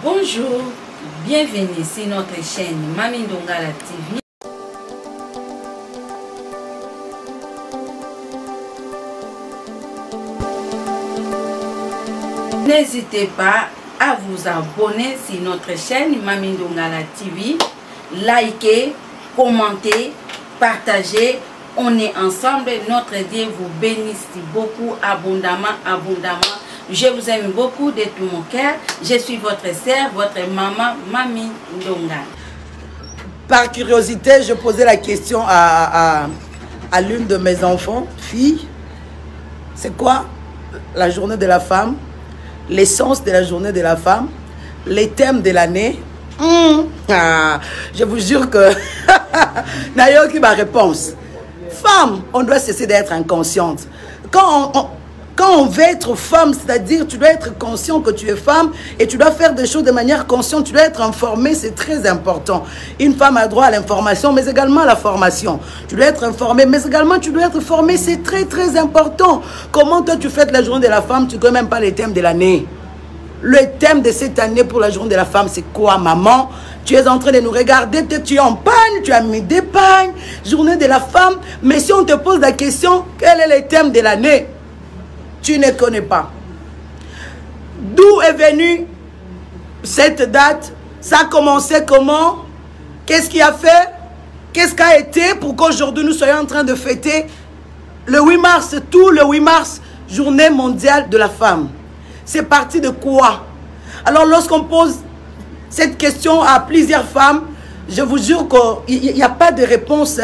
Bonjour, bienvenue sur notre chaîne Mami Ndongala TV. N'hésitez pas à vous abonner sur notre chaîne Mami Ndongala TV, likez, commentez, partagez. On est ensemble, notre Dieu vous bénisse beaucoup, abondamment. Je vous aime beaucoup de tout mon cœur. Je suis votre sœur, votre maman, Mami Ndongala. Par curiosité, je posais la question à l'une de mes enfants, filles. C'est quoi la journée de la femme? L'essence de la journée de la femme? Les thèmes de l'année? Je vous jure que... Nayoki, ma réponse. Femme, on doit cesser d'être inconsciente. Quand on veut être femme, c'est-à-dire tu dois être conscient que tu es femme et tu dois faire des choses de manière consciente, tu dois être informée, c'est très important. Une femme a droit à l'information, mais également à la formation. Tu dois être informée, mais également tu dois être formée, c'est très important. Comment toi tu fêtes la journée de la femme, tu ne connais même pas les thèmes de l'année. Le thème de cette année pour la journée de la femme, c'est quoi, maman? Tu es en train de nous regarder, tu es en panne, tu as mis des pagnes, journée de la femme. Mais si on te pose la question, quel est le thème de l'année? Tu ne connais pas. D'où est venue cette date? Ça a commencé comment? Qu'est-ce qui a fait? Qu'est-ce qui a été pour qu'aujourd'hui nous soyons en train de fêter le 8 mars, tout le 8 mars, journée mondiale de la femme? C'est parti de quoi? Alors lorsqu'on pose cette question à plusieurs femmes, je vous jure qu'il n'y a pas de réponse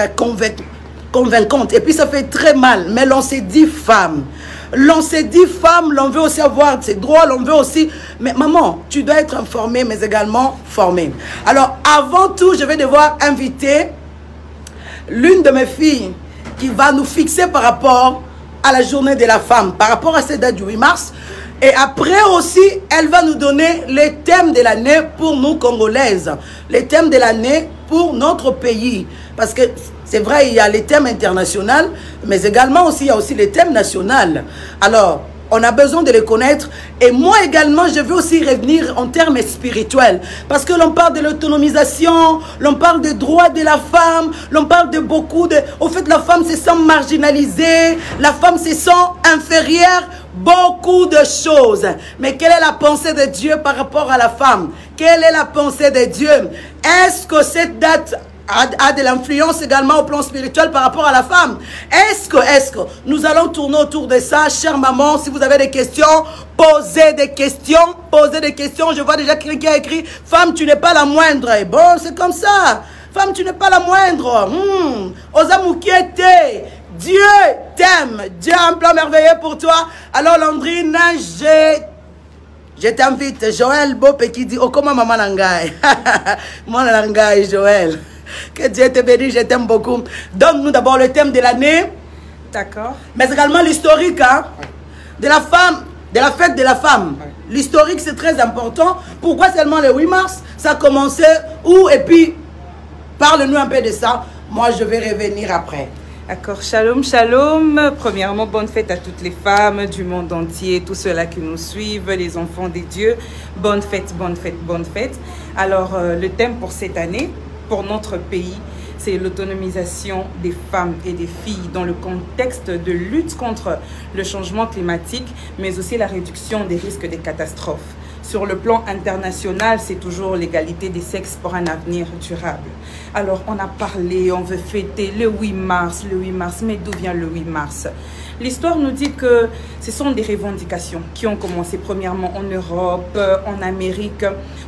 convaincante. Et puis ça fait très mal. Mais l'on s'est dit femme. L'on s'est dit femme, l'on veut aussi avoir ses droits, l'on veut aussi... Mais maman, tu dois être informée, mais également formée. Alors avant tout, je vais devoir inviter l'une de mes filles qui va nous fixer par rapport à la journée de la femme, par rapport à cette date du 8 mars. Et après aussi, elle va nous donner les thèmes de l'année pour nous Congolaises. Les thèmes de l'année pour notre pays. Parce que c'est vrai, il y a les thèmes internationaux, mais également aussi, il y a aussi les thèmes nationaux. Alors, on a besoin de les connaître. Et moi également, je veux aussi revenir en termes spirituels. Parce que l'on parle de l'autonomisation, l'on parle des droits de la femme, l'on parle de beaucoup de... Au fait, la femme se sent marginalisée, la femme se sent inférieure, beaucoup de choses. Mais quelle est la pensée de Dieu par rapport à la femme? Quelle est la pensée de Dieu? Est-ce que cette date a de l'influence également au plan spirituel par rapport à la femme? Est-ce que nous allons tourner autour de ça? Chère maman, si vous avez des questions, posez des questions, je vois déjà quelqu'un qui a écrit femme, tu n'es pas la moindre. Et bon, c'est comme ça. Femme, tu n'es pas la moindre. Osamukiete, Dieu t'aime, Dieu a un plan merveilleux pour toi. Alors Landrine, je t'invite. Joël Bopé qui dit, oh comment maman Langaï? Moi Langaï, Joël. Que Dieu te bénisse, je t'aime beaucoup. Donne-nous d'abord le thème de l'année. D'accord. Mais également l'historique de la femme, de la fête de la femme. L'historique, c'est très important. Pourquoi seulement le 8 mars? Ça a commencé où? Et puis, parle-nous un peu de ça. Moi, je vais revenir après. D'accord, shalom, shalom. Premièrement, bonne fête à toutes les femmes du monde entier, tous ceux-là qui nous suivent, les enfants des dieux. Bonne fête, bonne fête, bonne fête. Alors, le thème pour cette année, pour notre pays, c'est l'autonomisation des femmes et des filles dans le contexte de lutte contre le changement climatique, mais aussi la réduction des risques des catastrophes. Sur le plan international, c'est toujours l'égalité des sexes pour un avenir durable. Alors, on a parlé, on veut fêter le 8 mars, mais d'où vient le 8 mars? L'histoire nous dit que ce sont des revendications qui ont commencé premièrement en Europe, en Amérique.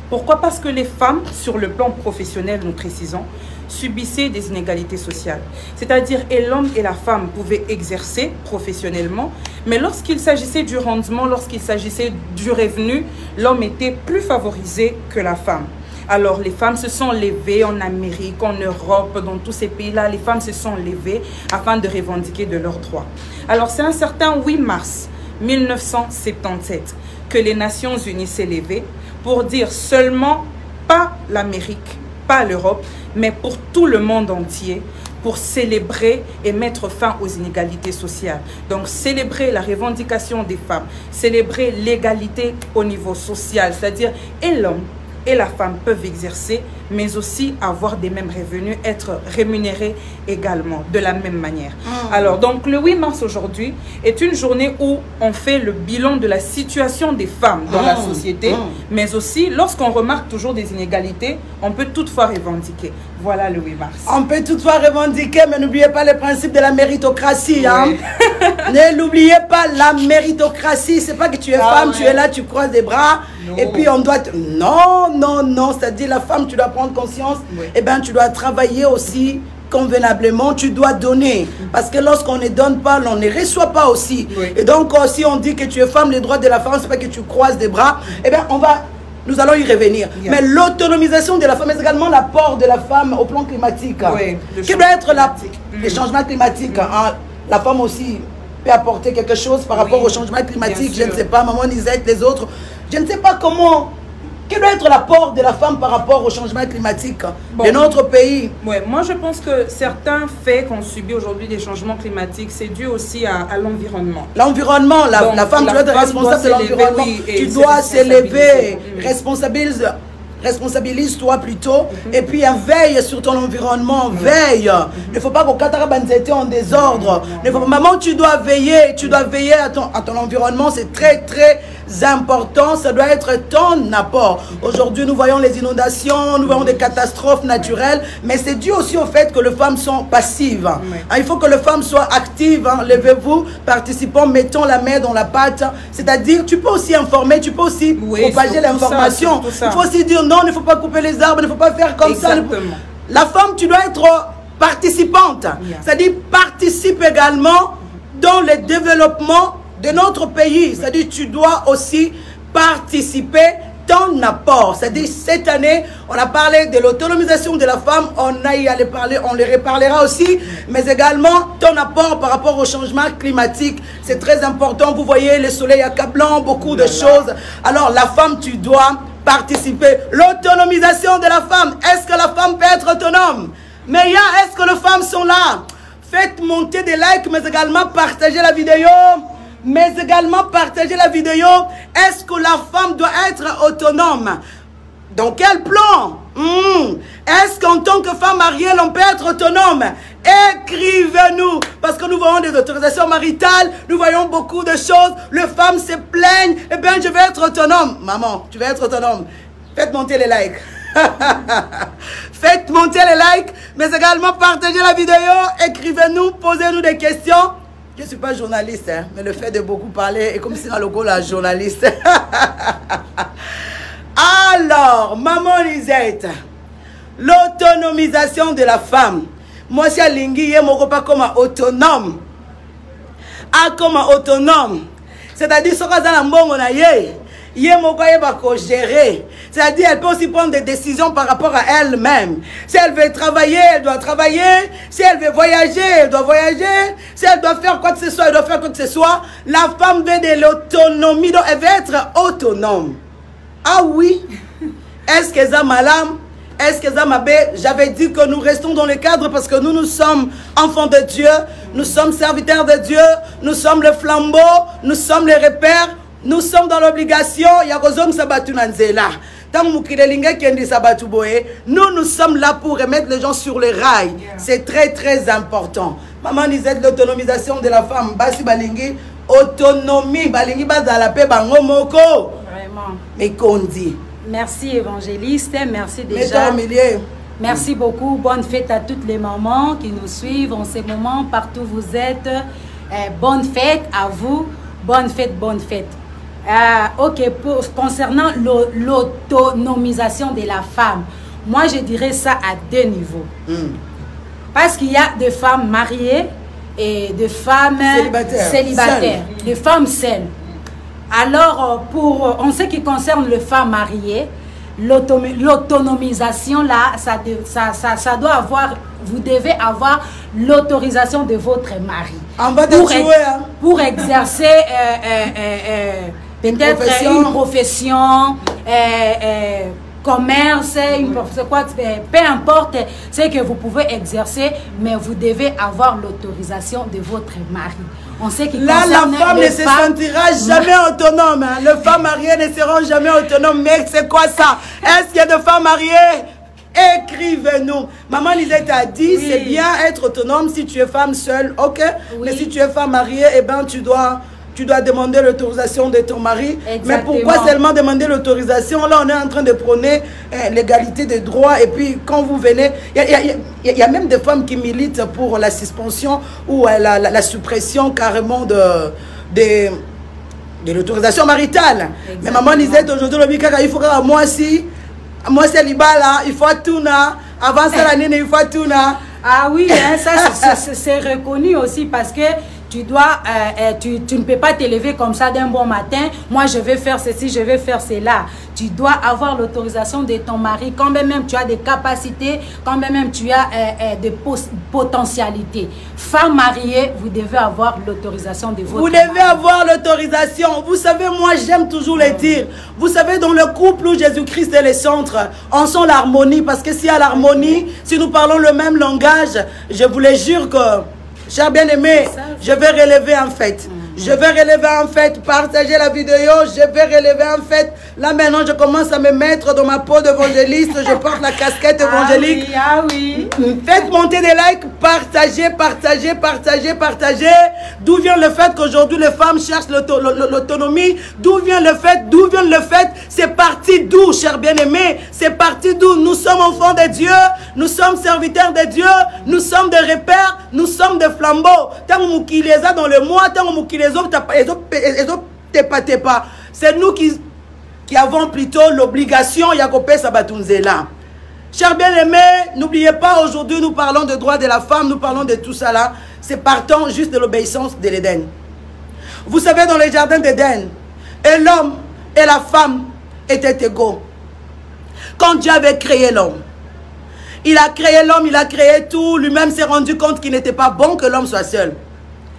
Pourquoi? Parce que les femmes, sur le plan professionnel, nous précisons, subissaient des inégalités sociales. C'est-à-dire que l'homme et la femme pouvaient exercer professionnellement, mais lorsqu'il s'agissait du rendement, lorsqu'il s'agissait du revenu, l'homme était plus favorisé que la femme. Alors les femmes se sont levées en Amérique, en Europe, dans tous ces pays-là, les femmes se sont levées afin de revendiquer de leurs droits. Alors c'est un certain 8 mars 1977 que les Nations Unies s'est levées pour dire seulement pas l'Amérique, pas l'Europe, mais pour tout le monde entier, pour célébrer et mettre fin aux inégalités sociales. Donc célébrer la revendication des femmes, célébrer l'égalité au niveau social, c'est-à-dire et l'homme et la femme peuvent exercer, mais aussi avoir des mêmes revenus, être rémunérés également de la même manière. Alors, donc le 8 mars aujourd'hui est une journée où on fait le bilan de la situation des femmes dans la société, mais aussi lorsqu'on remarque toujours des inégalités, on peut toutefois revendiquer. Voilà le 8 mars. On peut toutefois revendiquer, mais n'oubliez pas le principe de la méritocratie. Hein? Ne l'oubliez pas, la méritocratie. C'est pas que tu es femme, tu es là, tu croises des bras, et puis on doit... Non, non, non. C'est-à-dire la femme, tu dois prendre conscience, et bien tu dois travailler aussi convenablement, tu dois donner. Parce que lorsqu'on ne donne pas, on ne reçoit pas aussi. Et donc, si on dit que tu es femme, les droits de la femme, c'est pas que tu croises des bras, et bien nous allons y revenir. Mais l'autonomisation de la femme est également l'apport de la femme au plan climatique. Qui doit être le changement climatique. Hein. La femme aussi peut apporter quelque chose par rapport au changement climatique. Je ne sais pas, maman Nisette, les autres. Je ne sais pas comment... Quel doit être l'apport de la femme par rapport au changement climatique de notre pays? Moi, je pense que certains faits qu'on subit aujourd'hui des changements climatiques, c'est dû aussi à l'environnement. L'environnement, la femme, tu dois être responsable de l'environnement. Tu dois s'élever, responsabilise-toi plutôt, et puis veille sur ton environnement, veille. Il ne faut pas qu'au Katarabanzé était en désordre. Maman, tu dois veiller à ton environnement, c'est très très important, ça doit être ton apport. Aujourd'hui, nous voyons les inondations, nous voyons des catastrophes naturelles, mais c'est dû aussi au fait que les femmes sont passives. Il faut que les femmes soient actives. Levez-vous, participons, mettons la main dans la pâte. C'est-à-dire, tu peux aussi informer, tu peux aussi propager l'information. Il faut aussi dire non, il ne faut pas couper les arbres, il ne faut pas faire comme ça. La femme, tu dois être participante. C'est-à-dire, participe également dans le développement de notre pays. C'est-à-dire, tu dois aussi participer ton apport. C'est-à-dire, cette année, on a parlé de l'autonomisation de la femme, on a y aller parler, on les reparlera aussi, mais également ton apport par rapport au changement climatique. C'est très important. Vous voyez, le soleil accablant, beaucoup de choses. Alors, la femme, tu dois participer. L'autonomisation de la femme. Est-ce que la femme peut être autonome? Mais est-ce que les femmes sont là? Faites monter des likes, mais également partagez la vidéo. Est-ce que la femme doit être autonome? Dans quel plan? Est-ce qu'en tant que femme mariée, on peut être autonome? Écrivez-nous, parce que nous voyons des autorisations maritales, nous voyons beaucoup de choses, les femmes se plaignent, eh bien je vais être autonome. Maman, tu vas être autonome. Faites monter les likes. Faites monter les likes, mais également partagez la vidéo, écrivez-nous, posez-nous des questions. Je ne suis pas journaliste, hein, mais le fait de beaucoup parler est comme si dans le logo la journaliste. Alors, maman Lisette, l'autonomisation de la femme. Moi, si Alingi, je ne pas comme autonome. Comme autonome. C'est-à-dire, ce qu'on a gérer. C'est-à-dire, elle peut aussi prendre des décisions par rapport à elle-même. Si elle veut travailler, elle doit travailler. Si elle veut voyager, elle doit voyager. Si elle doit faire quoi que ce soit, elle doit faire quoi que ce soit. La femme veut de l'autonomie, donc elle veut être autonome. Ah oui? Est-ce que ça madame? Est-ce que ça m'a j'avais dit que nous restons dans le cadre parce que nous sommes enfants de Dieu, nous sommes serviteurs de Dieu, nous sommes le flambeau, nous sommes les repères, nous sommes dans l'obligation. Nous sommes là pour remettre les gens sur les rails. C'est très très important. Maman disait l'autonomisation de la femme. Basi balingi autonomie balingi bazala pe bango moko. Vraiment. Mais qu'on dit. Merci évangéliste, merci déjà. Merci beaucoup. Bonne fête à toutes les mamans qui nous suivent en ces moments, partout où vous êtes. Bonne fête à vous. Bonne fête, bonne fête. Ok, concernant l'autonomisation de la femme, moi je dirais ça à deux niveaux. Parce qu'il y a des femmes mariées et des femmes célibataires. Des femmes seules. Alors, en ce qui concerne les femmes mariées, l'autonomisation, là, ça doit avoir, vous devez avoir l'autorisation de votre mari. Pour exercer peut-être une profession, commerce, peu importe ce que vous pouvez exercer, mais vous devez avoir l'autorisation de votre mari. On sait que là, la femme ne se sentira jamais autonome. Hein. Les femmes mariées ne seront jamais autonomes. Mais c'est quoi ça? Est-ce qu'il y a des femmes mariées? Écrivez-nous. Maman Lisette a dit, oui, c'est bien être autonome si tu es femme seule, ok? Oui. Mais si tu es femme mariée, eh ben, tu dois demander l'autorisation de ton mari. Exactement. Mais pourquoi seulement demander l'autorisation? Là, on est en train de prôner l'égalité des droits. Et puis, quand vous venez, il y a même des femmes qui militent pour la suspension ou la suppression carrément de l'autorisation maritale. Exactement. Mais maman Lisette, aujourd'hui, il faut que moi c'est l'ibala, il faut tout na. Avant ça, l'année, il faut tout na. Ah oui, hein, ça c'est reconnu aussi parce que tu dois, tu ne peux pas te lever comme ça d'un bon matin. Moi, je vais faire ceci, je vais faire cela. Tu dois avoir l'autorisation de ton mari. Quand même tu as des capacités, quand même tu as des potentialités. Femme mariée, vous devez avoir l'autorisation de votre mari. Vous devez avoir l'autorisation. Vous savez, moi, j'aime toujours le dire. Vous savez, dans le couple où Jésus-Christ est le centre, on sent l'harmonie. Parce que s'il y a l'harmonie, si nous parlons le même langage, je vous le jure que, chers bien-aimés, je vais relever en fait. Je vais relever en fait, partager la vidéo, je vais relever en fait. Là maintenant, je commence à me mettre dans ma peau d'évangéliste, je porte la casquette évangélique. Ah oui, ah oui. Faites monter des likes, partagez, partagez, partagez, partagez. D'où vient le fait qu'aujourd'hui les femmes cherchent l'autonomie? D'où vient le fait? C'est parti d'où, chers bien-aimés? C'est parti d'où? Nous sommes enfants de Dieu, nous sommes serviteurs de Dieu, nous sommes des repères, nous sommes des flambeaux. Tant qu'on les a dans le mois, tant qu'on les pas. C'est nous qui avons plutôt l'obligation, Yakopé Sabatunzela. Chers bien-aimés, n'oubliez pas, aujourd'hui nous parlons de droits de la femme, nous parlons de tout ça là. C'est partant juste de l'obéissance de l'Éden. Vous savez, dans les jardins d'Éden, et l'homme et la femme étaient égaux. Quand Dieu avait créé l'homme, il a créé l'homme, il a créé tout, lui-même s'est rendu compte qu'il n'était pas bon que l'homme soit seul.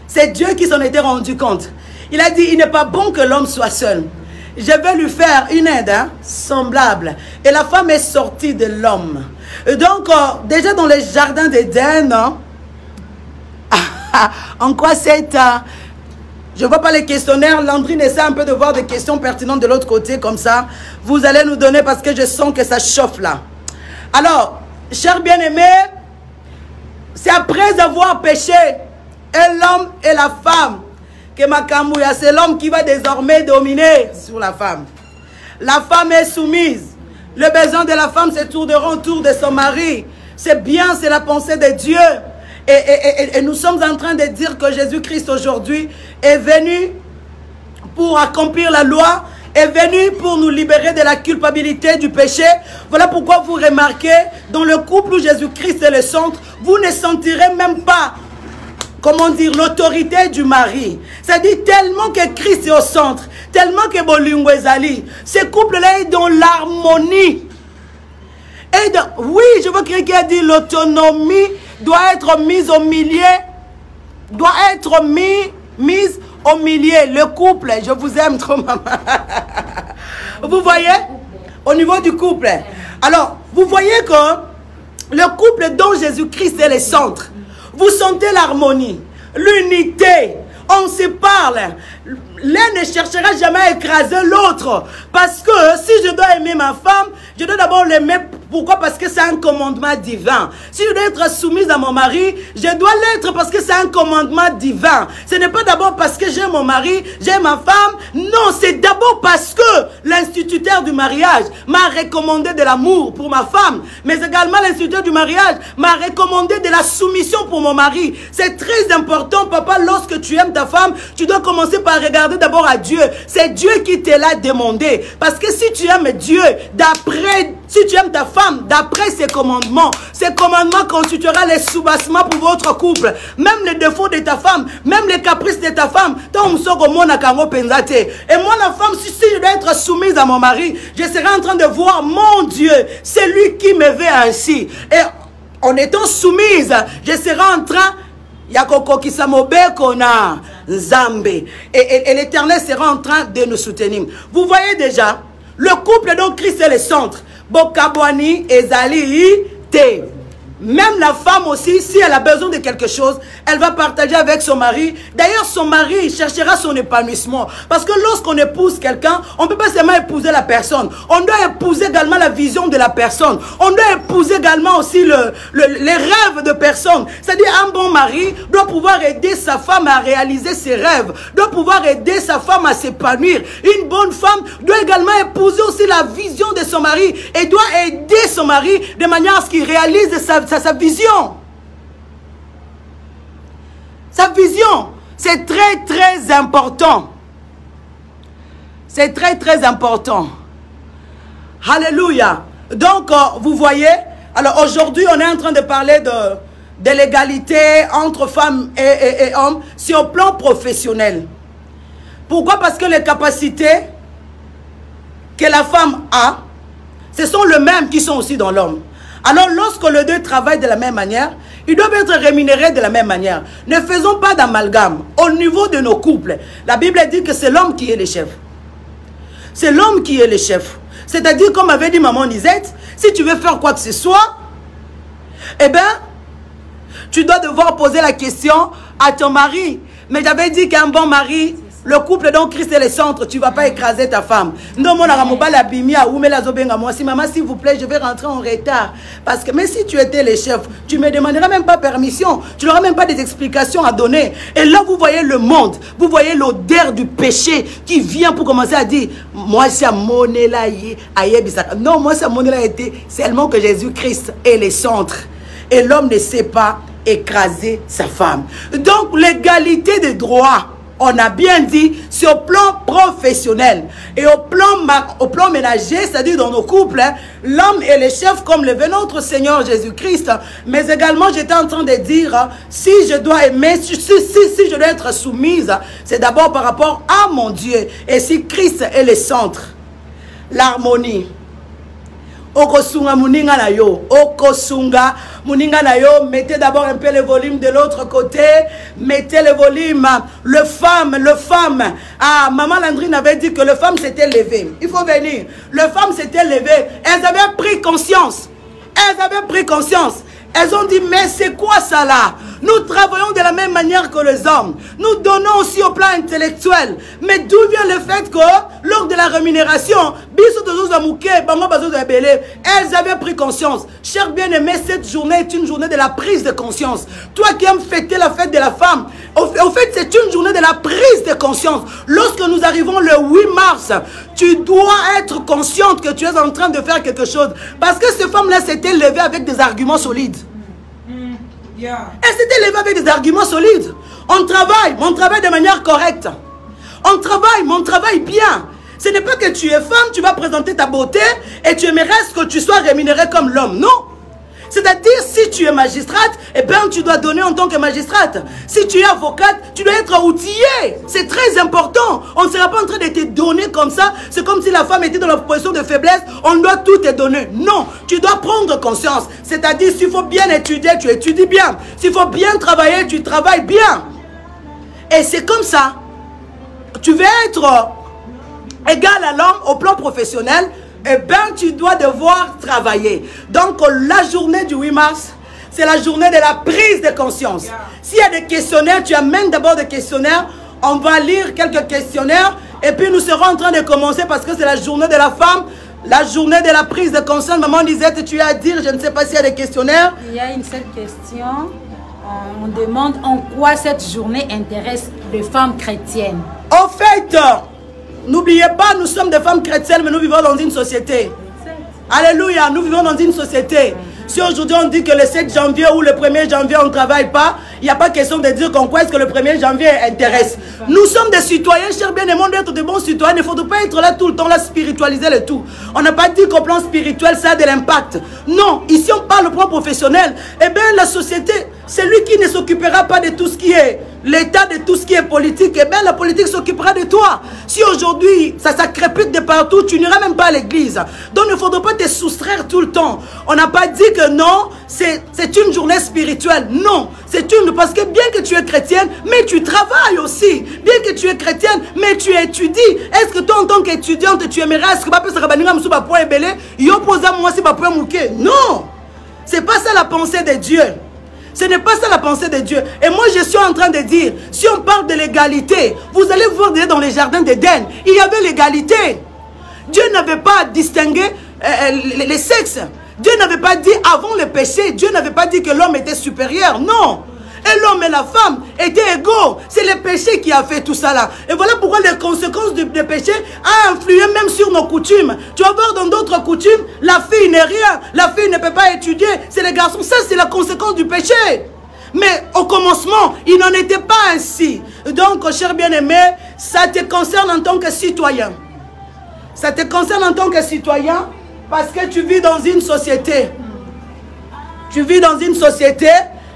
C'est Dieu qui s'en était rendu compte. Il a dit, il n'est pas bon que l'homme soit seul. Je vais lui faire une aide semblable. Et la femme est sortie de l'homme. Donc, déjà dans les jardins d'Éden, en quoi c'est... je ne vois pas les questionnaires. Landrine essaie un peu de voir des questions pertinentes de l'autre côté, comme ça. Vous allez nous donner parce que je sens que ça chauffe là. Alors, chers bien-aimés, c'est après avoir péché, et l'homme et la femme, que Makamouya, c'est l'homme qui va désormais dominer sur la femme. La femme est soumise. Le besoin de la femme se tournera autour de son mari. C'est bien, c'est la pensée de Dieu. Et nous sommes en train de dire que Jésus-Christ aujourd'hui est venu pour accomplir la loi, est venu pour nous libérer de la culpabilité du péché. Voilà pourquoi vous remarquez, dans le couple où Jésus-Christ est le centre, vous ne sentirez même pas, comment dire, l'autorité du mari. C'est-à-dire tellement que Christ est au centre, tellement que Bolingo Ezali, ce couple-là est dans l'harmonie. Et oui, je veux quelqu'un qui a dit l'autonomie doit être mise au milieu, doit être mise au milieu. Le couple, je vous aime trop, maman. Vous voyez, au niveau du couple. Alors, vous voyez que le couple dont Jésus-Christ est le centre, vous sentez l'harmonie, l'unité. On se parle. L'un ne cherchera jamais à écraser l'autre. Parce que si je dois aimer ma femme, je dois d'abord l'aimer. Pourquoi? Parce que c'est un commandement divin. Si je dois être soumise à mon mari, je dois l'être parce que c'est un commandement divin. Ce n'est pas d'abord parce que j'ai mon mari, j'ai ma femme. Non, c'est d'abord parce que l'instituteur du mariage m'a recommandé de l'amour pour ma femme. Mais également l'instituteur du mariage m'a recommandé de la soumission pour mon mari. C'est très important, papa, lorsque tu aimes ta femme, tu dois commencer par regarder d'abord à Dieu. C'est Dieu qui te l'a demandé. Parce que si tu aimes Dieu, si tu aimes ta femme, d'après ses commandements constituera les soubassements pour votre couple. Même les défauts de ta femme, même les caprices de ta femme. Et moi, la femme, si je dois être soumise à mon mari, je serai en train de voir mon Dieu. C'est lui qui me veut ainsi. Et en étant soumise, je serai en train... Et l'Éternel sera en train de nous soutenir. Vous voyez déjà, le couple dont Christ est le centre. Bokabwani ezali te. Même la femme aussi, si elle a besoin de quelque chose, elle va partager avec son mari. D'ailleurs, son mari cherchera son épanouissement. Parce que lorsqu'on épouse quelqu'un, on ne peut pas seulement épouser la personne. On doit épouser également la vision de la personne. On doit épouser également aussi les rêves de personne. C'est-à-dire, un bon mari doit pouvoir aider sa femme à réaliser ses rêves. Doit pouvoir aider sa femme à s'épanouir. Une bonne femme doit également épouser aussi la vision de son mari. Et doit aider son mari de manière à ce qu'il réalise sa vision. Sa vision, c'est très très important. C'est très très important. Alléluia. Donc, vous voyez, alors aujourd'hui, on est en train de parler de l'égalité entre femmes et hommes sur le plan professionnel. Pourquoi? Parce que les capacités que la femme a, ce sont les mêmes qui sont aussi dans l'homme. Alors, lorsque les deux travaillent de la même manière, ils doivent être rémunérés de la même manière. Ne faisons pas d'amalgame. Au niveau de nos couples, la Bible dit que c'est l'homme qui est le chef. C'est l'homme qui est le chef. C'est-à-dire, comme avait dit maman Lisette, si tu veux faire quoi que ce soit, eh bien, tu dois devoir poser la question à ton mari. Mais j'avais dit qu'un bon mari, le couple dont Christ est le centre, tu ne vas pas écraser ta femme. Non, mon maman, s'il vous plaît, je vais rentrer en retard. Parce que, mais si tu étais le chef, tu ne me demanderais même pas permission. Tu n'auras même pas des explications à donner. Et là, vous voyez le monde. Vous voyez l'odeur du péché qui vient pour commencer à dire, moi, c'est monela. Non, moi, c'est monela était seulement que Jésus-Christ est le centre. Et l'homme ne sait pas écraser sa femme. Donc, l'égalité des droits, on a bien dit, sur le plan professionnel et au plan ménager, c'est-à-dire dans nos couples, hein, l'homme est le chef comme le veut notre Seigneur Jésus-Christ. Mais également, j'étais en train de dire, hein, si je dois aimer, si je dois être soumise, c'est d'abord par rapport à mon Dieu. Et si Christ est le centre, l'harmonie. Okosunga muninga na yo, okosunga muninga na yo, mettez d'abord un peu le volume de l'autre côté, mettez le volume, le femme, ah, maman Landrine avait dit que le femme s'était levée, il faut venir, le femme s'était levée, elles avaient pris conscience, elles ont dit, mais c'est quoi ça là? Nous travaillons de la même manière que les hommes. Nous donnons aussi au plan intellectuel. Mais d'où vient le fait que, lors de la rémunération, elles avaient pris conscience. Chers bien-aimés, cette journée est une journée de la prise de conscience. Toi qui aimes fêter la fête de la femme, au fait, c'est une journée de la prise de conscience. Lorsque nous arrivons le 8 mars, tu dois être consciente que tu es en train de faire quelque chose. Parce que ces femmes-là s'étaient levées avec des arguments solides. Elle s'était levée avec des arguments solides. On travaille de manière correcte. On travaille bien. Ce n'est pas que tu es femme, tu vas présenter ta beauté et tu aimerais que tu sois rémunérée comme l'homme. Non. C'est-à-dire, si tu es magistrate, eh bien, tu dois donner en tant que magistrate. Si tu es avocate, tu dois être outillée. C'est très important. On ne sera pas en train de te donner comme ça. C'est comme si la femme était dans la position de faiblesse. On doit tout te donner. Non, tu dois prendre conscience. C'est-à-dire, s'il faut bien étudier, tu étudies bien. S'il faut bien travailler, tu travailles bien. Et c'est comme ça. Tu veux être égal à l'homme au plan professionnel, eh bien, tu dois devoir travailler. Donc, la journée du 8 mars, c'est la journée de la prise de conscience. S'il y a des questionnaires, tu amènes d'abord des questionnaires. On va lire quelques questionnaires. Et puis, nous serons en train de commencer parce que c'est la journée de la femme, la journée de la prise de conscience. Maman Lisette, tu as à dire, je ne sais pas s'il y a des questionnaires. Il y a une seule question. On demande en quoi cette journée intéresse les femmes chrétiennes. En fait, n'oubliez pas, nous sommes des femmes chrétiennes, mais nous vivons dans une société. Alléluia, nous vivons dans une société. Si aujourd'hui on dit que le 7 janvier ou le 1er janvier on ne travaille pas, il n'y a pas question de dire qu'en quoi est-ce que le 1er janvier intéresse. Nous sommes des citoyens, chers bien-aimés, d'être de bons citoyens. Il ne faut pas être là tout le temps, là, spiritualiser le tout. On n'a pas dit qu'au plan spirituel, ça a de l'impact. Non, ici on parle au plan professionnel. Eh bien, la société, c'est lui qui ne s'occupera pas de tout ce qui est l'état, de tout ce qui est politique. Eh bien, la politique s'occupera de toi. Si aujourd'hui, ça crépite de partout, tu n'iras même pas à l'église. Donc, il ne faudra pas te soustraire tout le temps. On n'a pas dit que non, c'est une journée spirituelle. Non, C'est une, parce que bien que tu es chrétienne, mais tu travailles aussi. Bien que tu es chrétienne, mais tu étudies. Est-ce que toi, en tant qu'étudiante, tu aimerais, est-ce que pas non, c'est pas ça la pensée de Dieu. Ce n'est pas ça la pensée de Dieu. Et moi, je suis en train de dire, si on parle de l'égalité, vous allez voir dans les jardins d'Éden, il y avait l'égalité. Dieu n'avait pas distingué les sexes. Dieu n'avait pas dit avant le péché, Dieu n'avait pas dit que l'homme était supérieur, non. Et l'homme et la femme étaient égaux. C'est le péché qui a fait tout ça là. Et voilà pourquoi les conséquences du péché ont influé même sur nos coutumes. Tu vas voir dans d'autres coutumes, la fille n'est rien. La fille ne peut pas étudier. C'est les garçons. Ça, c'est la conséquence du péché. Mais au commencement, il n'en était pas ainsi. Donc, cher bien-aimé, ça te concerne en tant que citoyen. Ça te concerne en tant que citoyen parce que tu vis dans une société. Tu vis dans une société.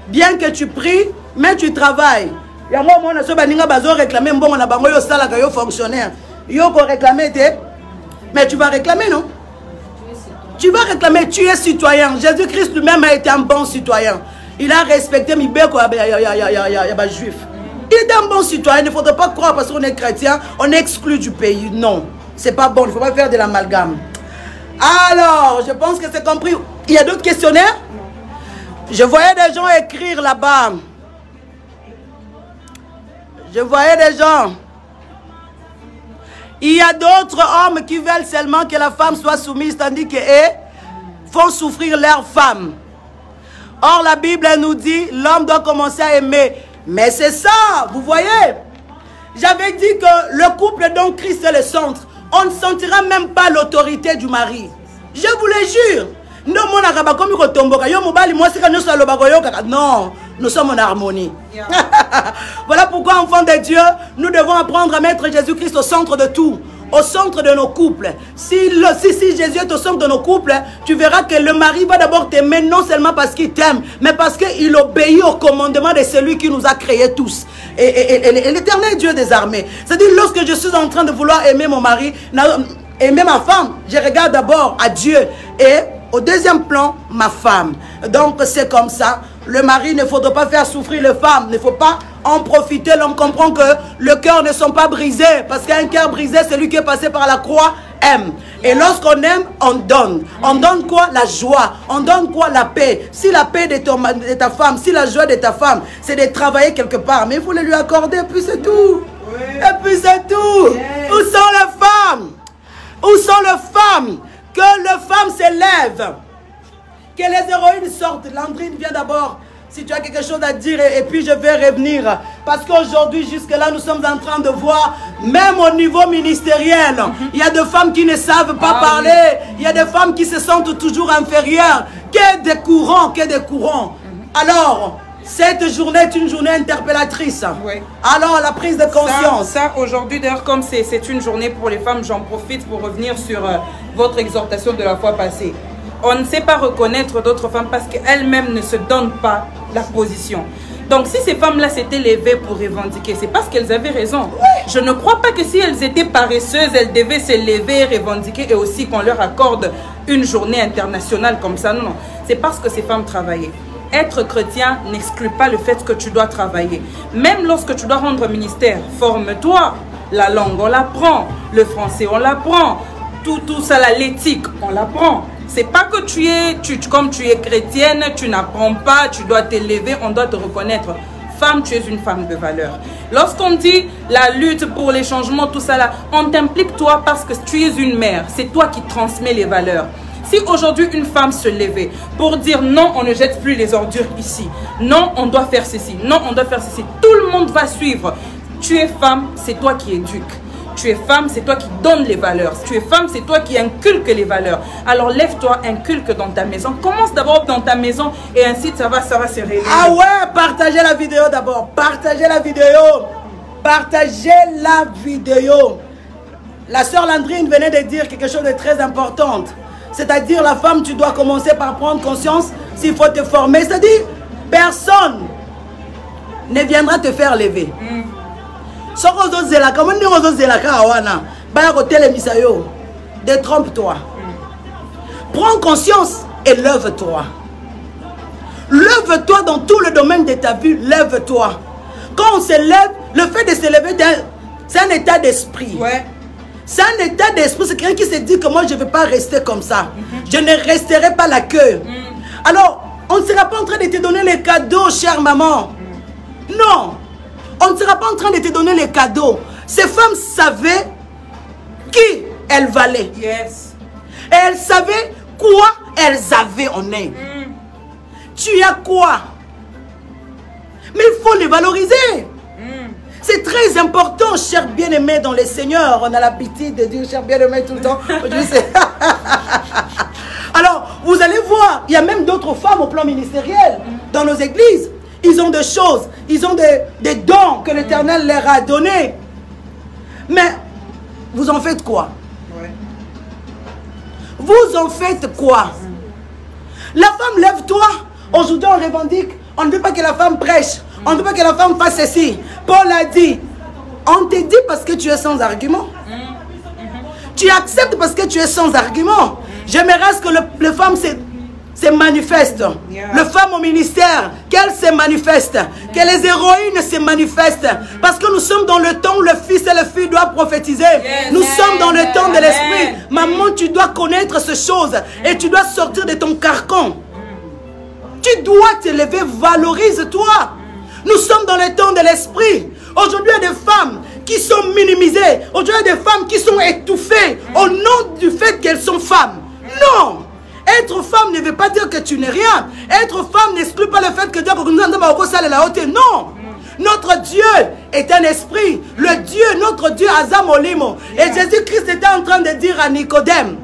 Bien que tu pries, mais tu travailles. Il y a un moment où on réclamer un fonctionnaire. Mais tu vas réclamer, non? Tu vas réclamer, tu es citoyen. Jésus-Christ lui-même a été un bon citoyen. Il a respecté mes juifs. Il était un bon citoyen. Il ne faudrait pas croire parce qu'on est chrétien, on est exclu du pays. Non, c'est pas bon. Il ne faut pas faire de l'amalgame. Alors, je pense que c'est compris. Il y a d'autres questionnaires? Je voyais des gens écrire là-bas. Je voyais des gens. Il y a d'autres hommes qui veulent seulement que la femme soit soumise, tandis qu'eux font souffrir leurs femmes. Or, la Bible nous dit, l'homme doit commencer à aimer. Mais c'est ça, vous voyez. J'avais dit que le couple dont Christ est le centre, on ne sentira même pas l'autorité du mari. Je vous le jure. Non, nous sommes en harmonie. Yeah. Voilà pourquoi, enfants de Dieu, nous devons apprendre à mettre Jésus-Christ au centre de tout, au centre de nos couples. Si Jésus est au centre de nos couples, tu verras que le mari va d'abord t'aimer non seulement parce qu'il t'aime, mais parce qu'il obéit au commandement de celui qui nous a créés tous. Et l'Éternel Dieu des armées. C'est-à-dire, lorsque je suis en train de vouloir aimer mon mari, aimer ma femme, je regarde d'abord à Dieu et au deuxième plan, ma femme. Donc, c'est comme ça. Le mari, ne faudra pas faire souffrir les femmes. Il ne faut pas en profiter. L'on comprend que le cœur ne sont pas brisés. Parce qu'un cœur brisé, celui qui est passé par la croix, aime. Et lorsqu'on aime, on donne. On donne quoi? La joie. On donne quoi? La paix. Si la paix de ta femme, si la joie de ta femme, c'est de travailler quelque part. Mais il faut le lui accorder, et puis c'est tout. Oui. Et puis c'est tout. Yes. Où sont les femmes? Où sont les femmes? Que les femmes s'élèvent, que les héroïnes sortent. Landrine, viens d'abord, si tu as quelque chose à dire, et puis je vais revenir. Parce qu'aujourd'hui, jusque-là, nous sommes en train de voir, même au niveau ministériel, il y a des femmes qui ne savent pas parler, il y a des femmes qui se sentent toujours inférieures. Que des courants, que des courants. Alors, cette journée est une journée interpellatrice. Oui. Alors, la prise de conscience. Ça aujourd'hui, d'ailleurs, comme c'est une journée pour les femmes, j'en profite pour revenir sur votre exhortation de la fois passée. On ne sait pas reconnaître d'autres femmes parce qu'elles-mêmes ne se donnent pas la position. Donc, si ces femmes-là s'étaient levées pour revendiquer, c'est parce qu'elles avaient raison. Oui. Je ne crois pas que si elles étaient paresseuses, elles devaient se lever, revendiquer et aussi qu'on leur accorde une journée internationale comme ça. Non, non. C'est parce que ces femmes travaillaient. Être chrétien n'exclut pas le fait que tu dois travailler. Même lorsque tu dois rendre ministère, forme-toi. La langue, on l'apprend. Le français, on l'apprend. Tout ça, l'éthique, on l'apprend. C'est pas que comme tu es chrétienne, tu n'apprends pas, tu dois t'élever, on doit te reconnaître. Femme, tu es une femme de valeur. Lorsqu'on dit la lutte pour les changements, tout ça là, on t'implique toi parce que tu es une mère. C'est toi qui transmets les valeurs. Si aujourd'hui une femme se levait pour dire non, on ne jette plus les ordures ici. Non, on doit faire ceci. Non, on doit faire ceci. Tout le monde va suivre. Tu es femme, c'est toi qui éduques. Tu es femme, c'est toi qui donnes les valeurs. Tu es femme, c'est toi qui inculques les valeurs. Alors lève-toi, inculque dans ta maison. Commence d'abord dans ta maison et ainsi ça va se réveiller. Ah ouais, partagez la vidéo d'abord. Partagez la vidéo. Partagez la vidéo. La sœur Landrine venait de dire quelque chose de très important. C'est-à-dire, la femme, tu dois commencer par prendre conscience s'il faut te former. C'est-à-dire, personne ne viendra te faire lever. Détrompe-toi. Prends conscience et lève-toi. Lève-toi dans tout le domaine de ta vie. Lève-toi. Quand on se lève, le fait de se lever, c'est un état d'esprit. Ouais. C'est un état d'esprit. C'est quelqu'un qui se dit que moi, je ne vais pas rester comme ça. Je ne resterai pas la queue. Alors, on ne sera pas en train de te donner les cadeaux, chère maman. Non. On ne sera pas en train de te donner les cadeaux. Ces femmes savaient qui elles valaient. Yes. Et elles savaient quoi elles avaient en elles. Tu as quoi? Mais il faut les valoriser. C'est très important, chers bien-aimés dans les seigneurs. On a l'habitude de dire chers bien-aimés tout le temps. Alors, vous allez voir, il y a même d'autres femmes au plan ministériel dans nos églises. Ils ont des choses, ils ont des dons que l'Éternel leur a donnés. Mais, vous en faites quoi? Vous en faites quoi? La femme, lève-toi. Aujourd'hui, on revendique. On ne veut pas que la femme prêche. On ne veut pas que la femme fasse ceci. Paul a dit, on te dit parce que tu es sans argument. Tu acceptes parce que tu es sans argument. J'aimerais que les femmes se manifestent. Les femmes au ministère, qu'elles se manifestent. Que les héroïnes se manifestent. Parce que nous sommes dans le temps où le fils et la fille doivent prophétiser. Nous sommes dans le temps de l'esprit. Maman, tu dois connaître ces choses. Et tu dois sortir de ton carcan. Tu dois te lever, valorise-toi. Nous sommes dans le temps de l'esprit. Aujourd'hui, il y a des femmes qui sont minimisées. Aujourd'hui, il y a des femmes qui sont étouffées au nom du fait qu'elles sont femmes. Non. Être femme ne veut pas dire que tu n'es rien. Être femme n'exclut pas le fait que Dieu a la haute. Non. Notre Dieu est un esprit. Le Dieu, notre Dieu, Azamolimo. Et Jésus-Christ était en train de dire à Nicodème,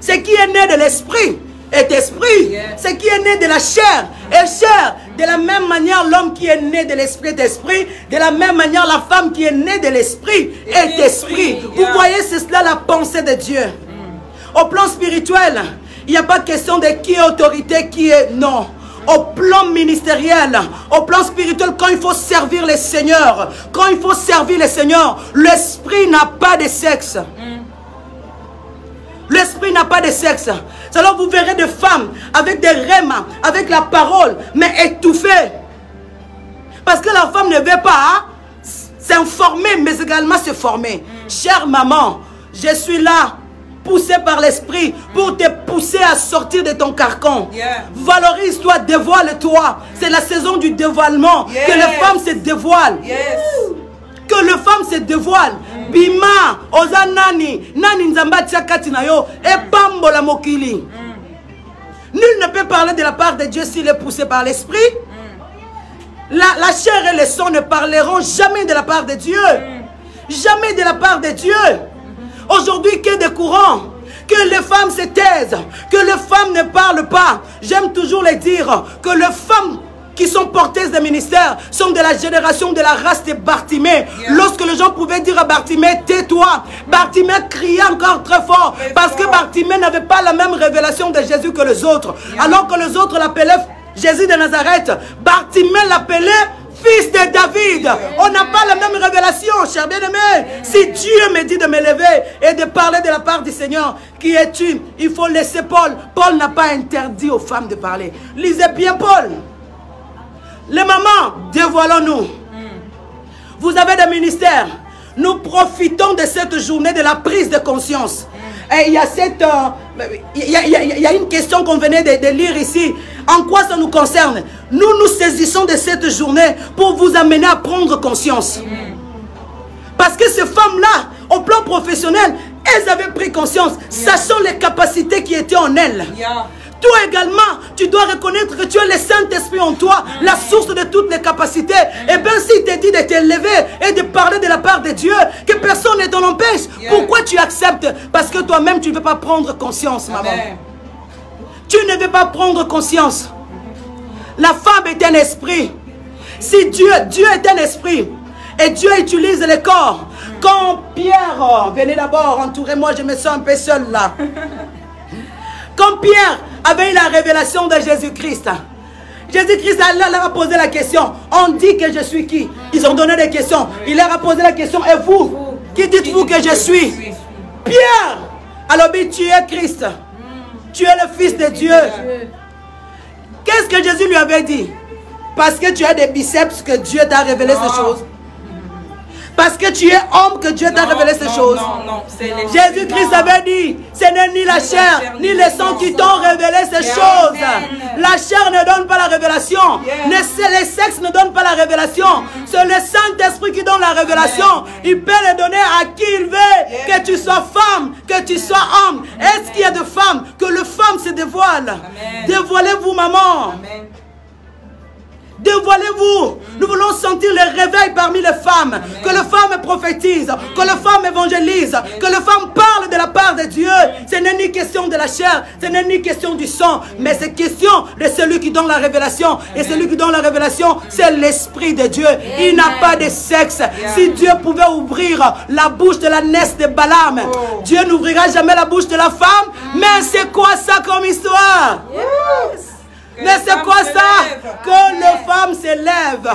ce qui est né de l'esprit est esprit. Ce qui est né de la chair est chair. De la même manière, l'homme qui est né de l'esprit est esprit. De la même manière, la femme qui est née de l'esprit est esprit. Vous voyez, c'est cela la pensée de Dieu. Au plan spirituel, il n'y a pas question de qui est autorité, qui est non. Au plan ministériel, au plan spirituel, quand il faut servir les seigneurs, quand il faut servir les seigneurs, l'esprit n'a pas de sexe. L'esprit n'a pas de sexe. Alors vous verrez des femmes avec des rêmes, avec la parole, mais étouffées. Parce que la femme ne veut pas s'informer, mais également se former. Chère maman, je suis là, poussée par l'esprit, pour te pousser à sortir de ton carcan. Valorise-toi, dévoile-toi. C'est la saison du dévoilement. Que les femmes se dévoilent. Que les femmes se dévoilent. Bima, oza nani, nani nzamba tiakati na yo, et bambola mokili. Nul ne peut parler de la part de Dieu s'il est poussé par l'esprit. La chair et le sang ne parleront jamais de la part de Dieu. Jamais de la part de Dieu. Aujourd'hui, que des courants, que les femmes se taisent, que les femmes ne parlent pas. J'aime toujours les dire que les femmes qui sont porteuses de ministère sont de la génération de la race de Bartimée. Lorsque les gens pouvaient dire à Bartimée, tais-toi, Bartimée criait encore très fort parce que Bartimée n'avait pas la même révélation de Jésus que les autres. Alors que les autres l'appelaient Jésus de Nazareth, Bartimée l'appelait fils de David. On n'a pas la même révélation, cher bien-aimé. Si Dieu me dit de me lever et de parler de la part du Seigneur, qui es-tu? Il faut laisser Paul. Paul n'a pas interdit aux femmes de parler. Lisez bien Paul. Les mamans, dévoilons-nous. Vous avez des ministères. Nous profitons de cette journée de la prise de conscience. Et il y a il y a une question qu'on venait de lire ici. En quoi ça nous concerne? Nous nous saisissons de cette journée pour vous amener à prendre conscience. Parce que ces femmes-là, au plan professionnel, elles avaient pris conscience, sachant les capacités qui étaient en elles. Toi également, tu dois reconnaître que tu es le Saint-Esprit en toi, la source de toutes les capacités. Et bien s'il te dit de te lever et de parler de la part de Dieu, que personne ne t'en empêche, pourquoi tu acceptes? Parce que toi-même, tu ne veux pas prendre conscience, maman. Tu ne veux pas prendre conscience. La femme est un esprit. Si Dieu est un esprit, et Dieu utilise le corps. Quand Pierre, venez d'abord, entourez-moi, je me sens un peu seul là. Quand Pierre avait eu la révélation de Jésus-Christ, Jésus-Christ leur a posé la question. On dit que je suis qui? Ils ont donné des questions. Il leur a posé la question. Et vous, qui dites-vous que je suis? Pierre, alors tu es Christ. Tu es le Fils de Dieu. Quel Qu'est-ce que Jésus lui avait dit? Parce que tu as des biceps que Dieu t'a révélé ces choses. Parce que tu es homme que Dieu t'a révélé ces choses. Jésus-Christ avait dit, ce n'est ni la chair, ni le sang qui t'ont révélé ces choses. La chair ne donne pas la révélation. Les sexes ne donnent pas la révélation. C'est le Saint-Esprit qui donne la révélation. Il peut le donner à qui il veut. Que tu sois femme, que tu sois homme. Est-ce qu'il y a de femmes? Que le femme se dévoile. Dévoilez-vous, maman. Amen. Dévoilez-vous. Nous voulons sentir le réveil parmi les femmes. Amen. Que les femmes prophétisent, que les femmes évangélisent, que les femmes parlent de la part de Dieu. Ce n'est ni question de la chair, ce n'est ni question du sang, mais c'est question de celui qui donne la révélation. Amen. Et celui qui donne la révélation, c'est l'Esprit de Dieu. Amen. Il n'a pas de sexe. Si Dieu pouvait ouvrir la bouche de la naisse de Balaam, Dieu n'ouvrira jamais la bouche de la femme. Mais c'est quoi ça comme histoire? Mais c'est quoi ça? Que les femmes s'élèvent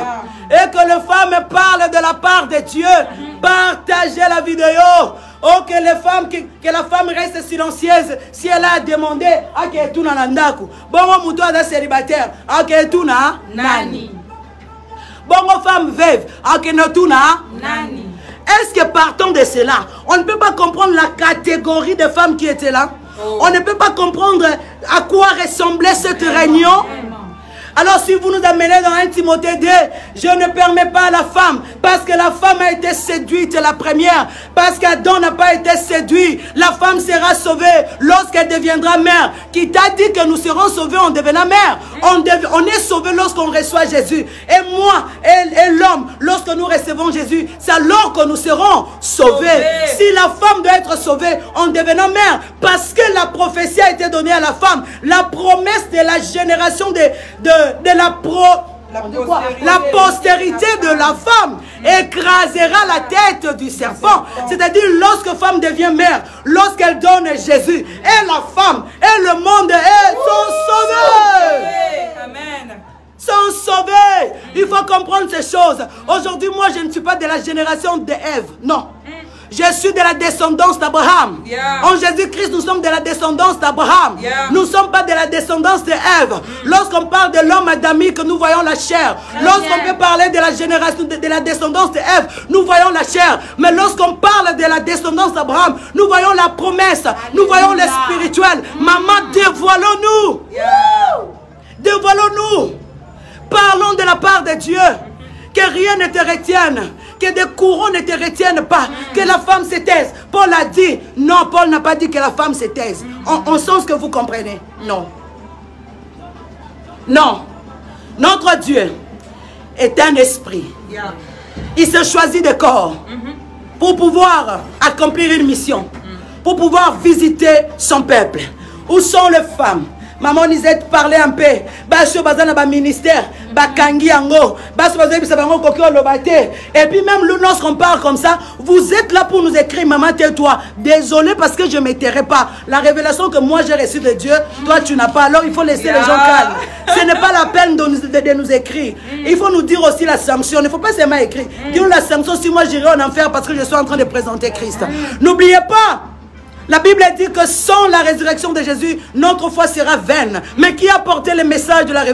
et que les femmes parlent de la part de Dieu. Partagez la vidéo. Oh, que la femme reste silencieuse si elle a demandé à Ketuna Nandaku. Bon, mouton est célibataire. À Ketuna Nani. Bon, femme veuve. À Ketuna Nani. Est-ce que partant de cela, on ne peut pas comprendre la catégorie de femmes qui étaient là? On ne peut pas comprendre à quoi ressemblait cette réunion. Alors si vous nous amenez dans 1 Timothée 2, je ne permets pas à la femme, parce que la femme a été séduite la première, parce qu'Adam n'a pas été séduit, la femme sera sauvée lorsqu'elle deviendra mère. Qui t'a dit que nous serons sauvés en devenant mère? On est sauvé lorsqu'on reçoit Jésus. Et moi et l'homme, lorsque nous recevons Jésus, c'est alors que nous serons sauvés. Si la femme doit être sauvée en devenant mère, parce que la prophétie a été donnée à la femme, la promesse de la génération la postérité de la femme écrasera la tête du serpent. C'est-à-dire lorsque femme devient mère, lorsqu'elle donne Jésus, et la femme et le monde sont sauvés. Amen. Sont sauvés. Il faut comprendre ces choses. Aujourd'hui, moi, je ne suis pas de la génération d'Ève. Non. Je suis de la descendance d'Abraham. En Jésus-Christ, nous sommes de la descendance d'Abraham. Nous ne sommes pas de la descendance d'Ève. Lorsqu'on parle de l'homme adamique, nous voyons la chair. Lorsqu'on peut parler de la génération, de la descendance d'Ève, nous voyons la chair. Mais lorsqu'on parle de la descendance d'Abraham, nous voyons la promesse. Nous voyons le spirituel. Maman, dévoilons-nous. Dévoilons-nous. Parlons de la part de Dieu. Que rien ne te retienne. Que des courants ne te retiennent pas. Que la femme se taise. Paul a dit. Non, Paul n'a pas dit que la femme se taise. On sent ce que vous comprenez. Non. Non. Notre Dieu est un esprit. Il se choisit de corps pour pouvoir accomplir une mission. Pour pouvoir visiter son peuple. Où sont les femmes? Maman Nisette parlait un peu. Baso bazana ba ministère, ba kangi yango, baso bazana bisa bango kokyo lobate. Et puis même lorsqu'on parle comme ça, vous êtes là pour nous écrire maman tais-toi. Désolé parce que je ne m'étairai pas. La révélation que moi j'ai reçue de Dieu, toi tu n'as pas. Alors il faut laisser les gens calmes. Ce n'est pas la peine de nous écrire. Il faut nous dire aussi la sanction. Il ne faut pas seulement écrire. Dis-nous la sanction si moi j'irai en enfer parce que je suis en train de présenter Christ. N'oubliez pas. La Bible dit que sans la résurrection de Jésus, notre foi sera vaine. Mais qui a porté le message de la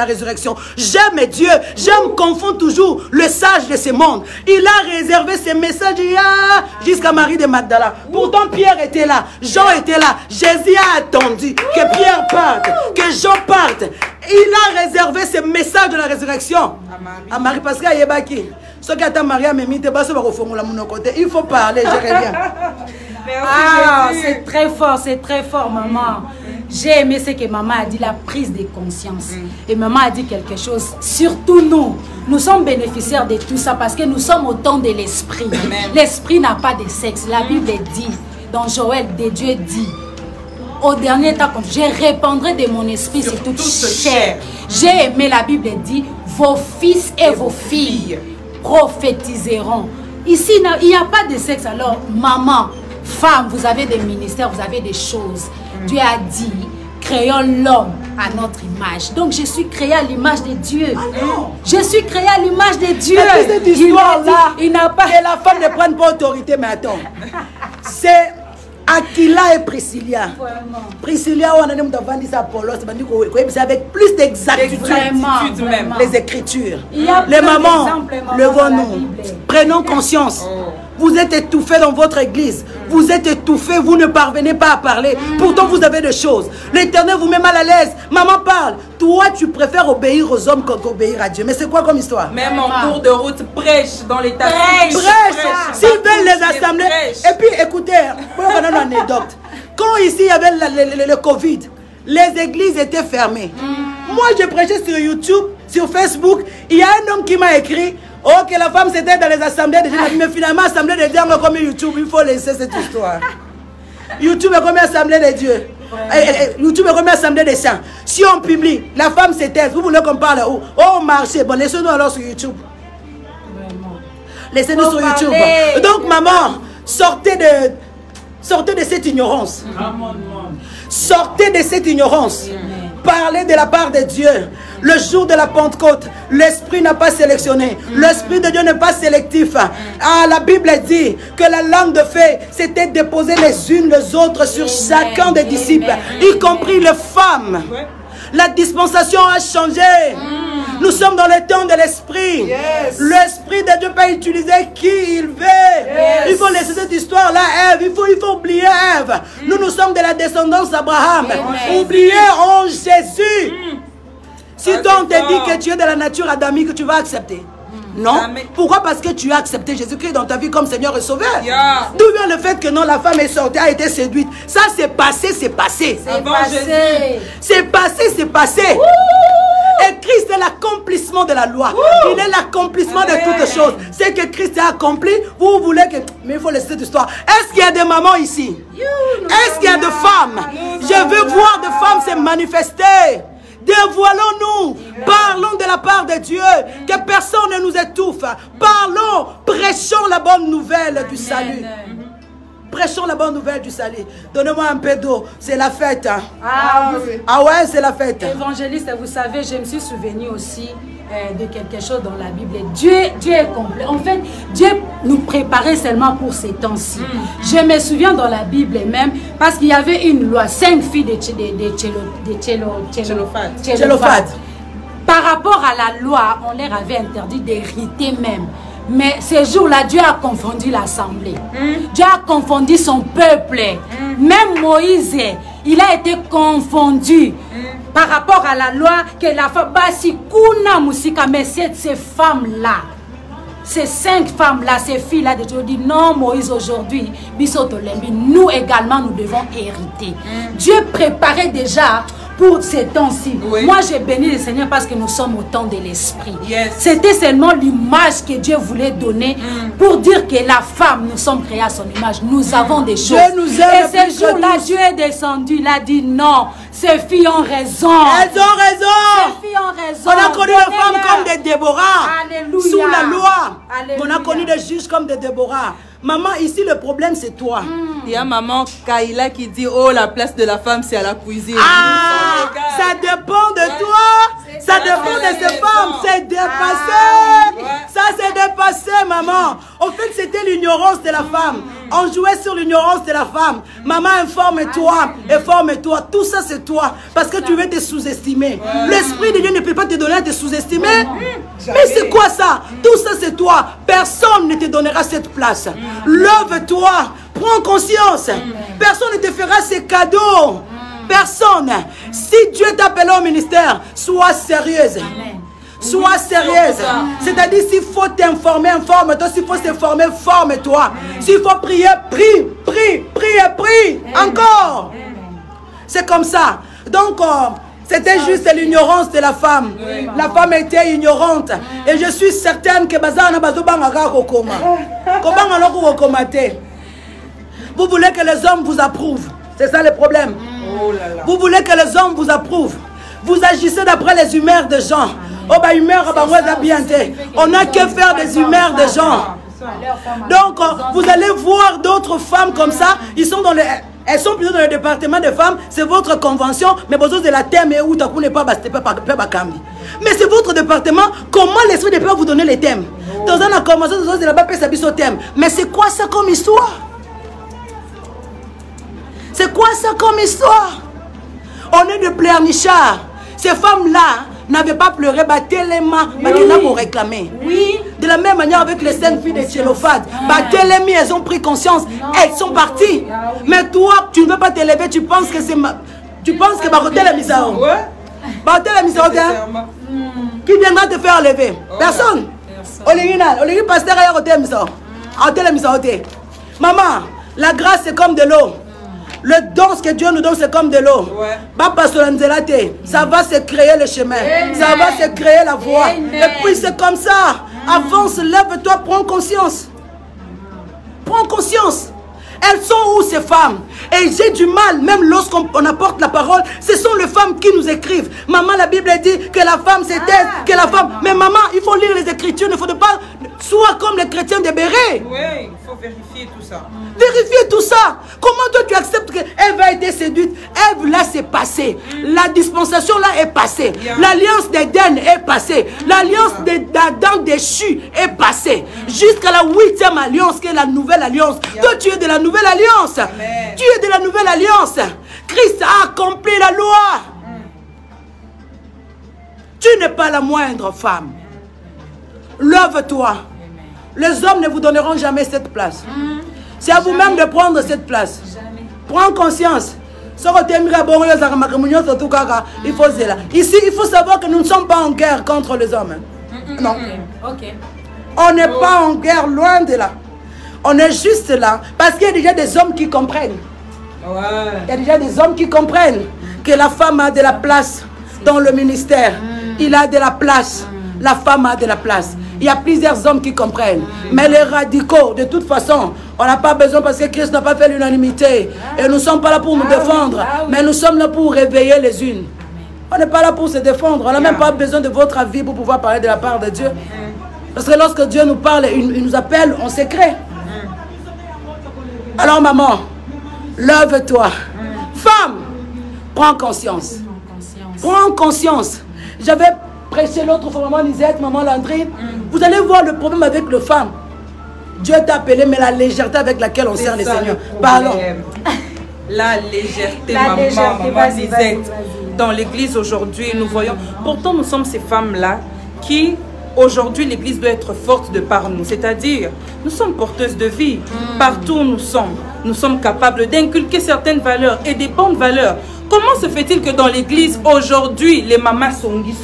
résurrection? J'aime Dieu. J'aime confond toujours le sage de ce monde. Il a réservé ce message jusqu'à Marie de Magdala. Pourtant Pierre était là, Jean était là. Jésus a attendu que Pierre parte, que Jean parte. Il a réservé ce message de la résurrection à Marie parce qu'il y a Yébaki. Ce qui a Marie à Mémite, il faut parler, je reviens. C'est très fort, maman. J'ai aimé ce que maman a dit, la prise de conscience. Et maman a dit quelque chose. Surtout nous sommes bénéficiaires de tout ça parce que nous sommes au temps de l'esprit. L'esprit n'a pas de sexe. La Bible dit, dans Joël, Dieu dit, au dernier temps, je répandrai de mon esprit sur toute chair. J'ai aimé, la Bible dit, vos fils et vos filles prophétiseront. Ici, il n'y a pas de sexe. Alors, maman, femme, vous avez des ministères, vous avez des choses. Dieu a dit, créons l'homme à notre image. Donc, je suis créée à l'image de Dieu. Je suis créée à l'image de Dieu. Cette histoire-là, il n'a pas... Et la femme ne prend pas autorité, mais attends. C'est Aquila et Priscilla. Priscilla, on a dit ça pour l'autre, c'est avec plus d'exactitude même. Les Écritures. Les mamans, levons-nous. Prenons conscience. Vous êtes étouffés dans votre église. Vous êtes étouffés, vous ne parvenez pas à parler. Pourtant, vous avez des choses. L'Éternel vous met mal à l'aise. Maman parle. Toi, tu préfères obéir aux hommes qu'obéir à Dieu. Mais c'est quoi comme histoire? Même en cours de route, prêche dans les taxis. Prêche. S'ils veulent les assembler. Et puis, écoutez, pour vous donner une anecdote. Quand ici, il y avait le Covid, les églises étaient fermées. Moi, je prêchais sur YouTube, sur Facebook. Il y a un homme qui m'a écrit... Oh, que la femme c'était dans les assemblées de Dieu. Mais finalement, assemblée de Dieu, comme YouTube, il faut laisser cette histoire. YouTube est comme assemblée de Dieu. YouTube est comme assemblée des saints. Si on publie, la femme se taise. Vous voulez qu'on parle où? Oh, marché. Bon, laissez-nous alors sur YouTube. Laissez-nous sur YouTube. Donc, maman, sortez de cette ignorance. Sortez de cette ignorance. Parlez de la part de Dieu. Le jour de la Pentecôte, l'Esprit n'a pas sélectionné. L'Esprit de Dieu n'est pas sélectif. Ah, la Bible dit que la langue de feu s'était déposée les unes les autres sur chacun des disciples, y compris les femmes. La dispensation a changé. Nous sommes dans le temps de l'Esprit. L'Esprit de Dieu peut utiliser qui il veut. Il faut laisser cette histoire-là, Ève. Il faut oublier Ève. Nous sommes de la descendance d'Abraham. Oubliez en Jésus. Si toi on te dit que tu es de la nature adamique, tu vas accepter. Non. Pourquoi? Parce que tu as accepté Jésus-Christ dans ta vie comme Seigneur et Sauveur. D'où vient le fait que non, la femme est sortie, a été séduite. Ça c'est passé, c'est passé. C'est passé, c'est passé. Et Christ est l'accomplissement de la loi. Il est l'accomplissement de toutes choses. C'est que Christ a accompli. Vous voulez que... Mais il faut laisser cette histoire. Est-ce qu'il y a des mamans ici? Est-ce qu'il y a des femmes? Je veux voir des femmes se manifester. Dévoilons-nous, parlons de la part de Dieu, que personne ne nous étouffe. Parlons, prêchons la bonne nouvelle du salut. Prêchons la bonne nouvelle du salut. Donnez-moi un peu d'eau, c'est la fête. Ah ouais, c'est la fête. Évangéliste, vous savez, je me suis souvenu aussi de quelque chose dans la Bible. Dieu est complet. En fait, Dieu nous préparait seulement pour ces temps-ci. Je me souviens dans la Bible même, parce qu'il y avait une loi, 5 filles de Tchélophate. Par rapport à la loi, on leur avait interdit d'hériter même. Mais ce jour-là, Dieu a confondu l'assemblée. Dieu a confondu son peuple. Même Moïse, il a été confondu par rapport à la loi que la femme... Basi kuna musika, mais ces femmes-là, ces 5 femmes-là, ces filles-là, Dieu dit non, Moïse, aujourd'hui, nous également, nous devons hériter. Dieu préparait déjà pour ces temps-ci. Moi, j'ai béni le Seigneur parce que nous sommes au temps de l'Esprit. C'était seulement l'image que Dieu voulait donner pour dire que la femme, nous sommes créés à son image. Nous avons des choses. Et ce jour-là, Dieu est descendu. Il a dit non, ces filles ont raison. Elles ont raison. Ces filles ont raison. On a connu les femmes comme des Déborah. Alléluia. Sous la loi. Alléluia. On a connu des juges comme des Déborah. Maman, ici, le problème, c'est toi. Il y a maman Kaila qui dit, oh, la place de la femme, c'est à la cuisine. Ah, ça dépend de toi. Ça dépend de ces femmes. C'est dépassé. Ça, c'est dépassé, maman. En fait, c'était l'ignorance de la femme. On jouait sur l'ignorance de la femme. Maman, informe-toi. Informe-toi. Tout ça, c'est toi. Parce que tu veux te sous-estimer. L'Esprit de Dieu ne peut pas te donner à te sous-estimer. Mais c'est quoi ça? Tout ça, c'est toi. Personne ne te donnera cette place. Lève-toi. Prends conscience. Personne ne te fera ces cadeaux. Personne. Si Dieu t'appelle au ministère, sois sérieuse. Sois sérieuse. C'est-à-dire, s'il faut t'informer, informe-toi. S'il faut s'informer, forme-toi. S'il faut prier, prie, prie, prie, prie. Encore. C'est comme ça. Donc, c'était juste l'ignorance de la femme. La femme était ignorante. Et je suis certaine que vous voulez que les hommes vous approuvent. C'est ça le problème. Vous voulez que les hommes vous approuvent. Vous agissez d'après les humeurs des gens. Oh bah humeur, on n'a que faire des humeurs des gens. Donc vous allez voir d'autres femmes comme ça. Elles sont plutôt dans le département des femmes. C'est votre convention. Mais vous de la thème où tu n'es pas mais c'est votre département. Comment l'Esprit de Dieu peut vous donner les thèmes? Dans un convention, de là-bas, thème. Mais c'est quoi ça comme histoire? C'est quoi ça comme histoire? On est de pleurnichards. Ces femmes-là n'avaient pas pleuré, Téléma, pour réclamer. Oui. De la même manière avec les 5 filles de Tchélophane, Téléma, elles ont pris conscience, elles sont parties. Mais toi, tu ne veux pas t'élever, tu penses que c'est tu penses que Barotel est misao. Barotel est misao. Qui viendra te faire lever? Personne. Original, pasteur à Barotel misao. Barotel misao. Maman, la grâce c'est comme de l'eau. Le don que Dieu nous donne, c'est comme de l'eau. Ça va se créer le chemin. Amen. Ça va se créer la voie. Amen. Et puis c'est comme ça. Avance, lève-toi, prends conscience. Prends conscience. Elles sont où ces femmes? Et j'ai du mal, même lorsqu'on apporte la parole, ce sont les femmes qui nous écrivent. Maman, la Bible dit que la femme c'est elle, que la femme... Mais maman, il faut lire les Écritures, il ne faut pas... Soit comme les chrétiens de Béret. Oui, il faut vérifier tout ça. Vérifier tout ça. Comment toi tu acceptes qu'Ève a été séduite? Ève là c'est passé. La dispensation là est passée. L'alliance d'Éden est passée. L'alliance d'Adam déchu est passée. Jusqu'à la 8e alliance qui est la nouvelle alliance. Toi tu es de la nouvelle alliance. Amen. Tu es de la nouvelle alliance. Christ a accompli la loi. Tu n'es pas la moindre femme. Lève-toi. Les hommes ne vous donneront jamais cette place. C'est à vous-même de prendre cette place. Jamais. Prends conscience. Il faut cela. Ici, il faut savoir que nous ne sommes pas en guerre contre les hommes. Non. Okay. On n'est pas en guerre, loin de là. On est juste là parce qu'il y a déjà des hommes qui comprennent. Il y a déjà des hommes qui comprennent que la femme a de la place dans le ministère. Il a de la place. La femme a de la place. Il y a plusieurs hommes qui comprennent. Mais les radicaux, de toute façon, on n'a pas besoin parce que Christ n'a pas fait l'unanimité. Et nous ne sommes pas là pour nous défendre. Mais nous sommes là pour réveiller les unes. On n'est pas là pour se défendre. On n'a même pas besoin de votre avis pour pouvoir parler de la part de Dieu. Parce que lorsque Dieu nous parle, il nous appelle en secret. Alors maman, lève-toi. Femme, prends conscience. Prends conscience. J'avais prêché l'autre fois, maman Lisette, maman Landrine. Vous allez voir le problème avec les femmes. Dieu t'a appelé, mais la légèreté avec laquelle on sert les seigneurs. Pardon. La légèreté, maman Lisette. Dans l'église aujourd'hui, nous voyons. Pourtant, nous sommes ces femmes-là qui, aujourd'hui, l'église doit être forte de par nous. C'est-à-dire, nous sommes porteuses de vie. Partout où nous sommes capables d'inculquer certaines valeurs et des bonnes valeurs. Comment se fait-il que dans l'église, aujourd'hui, les mamas songi?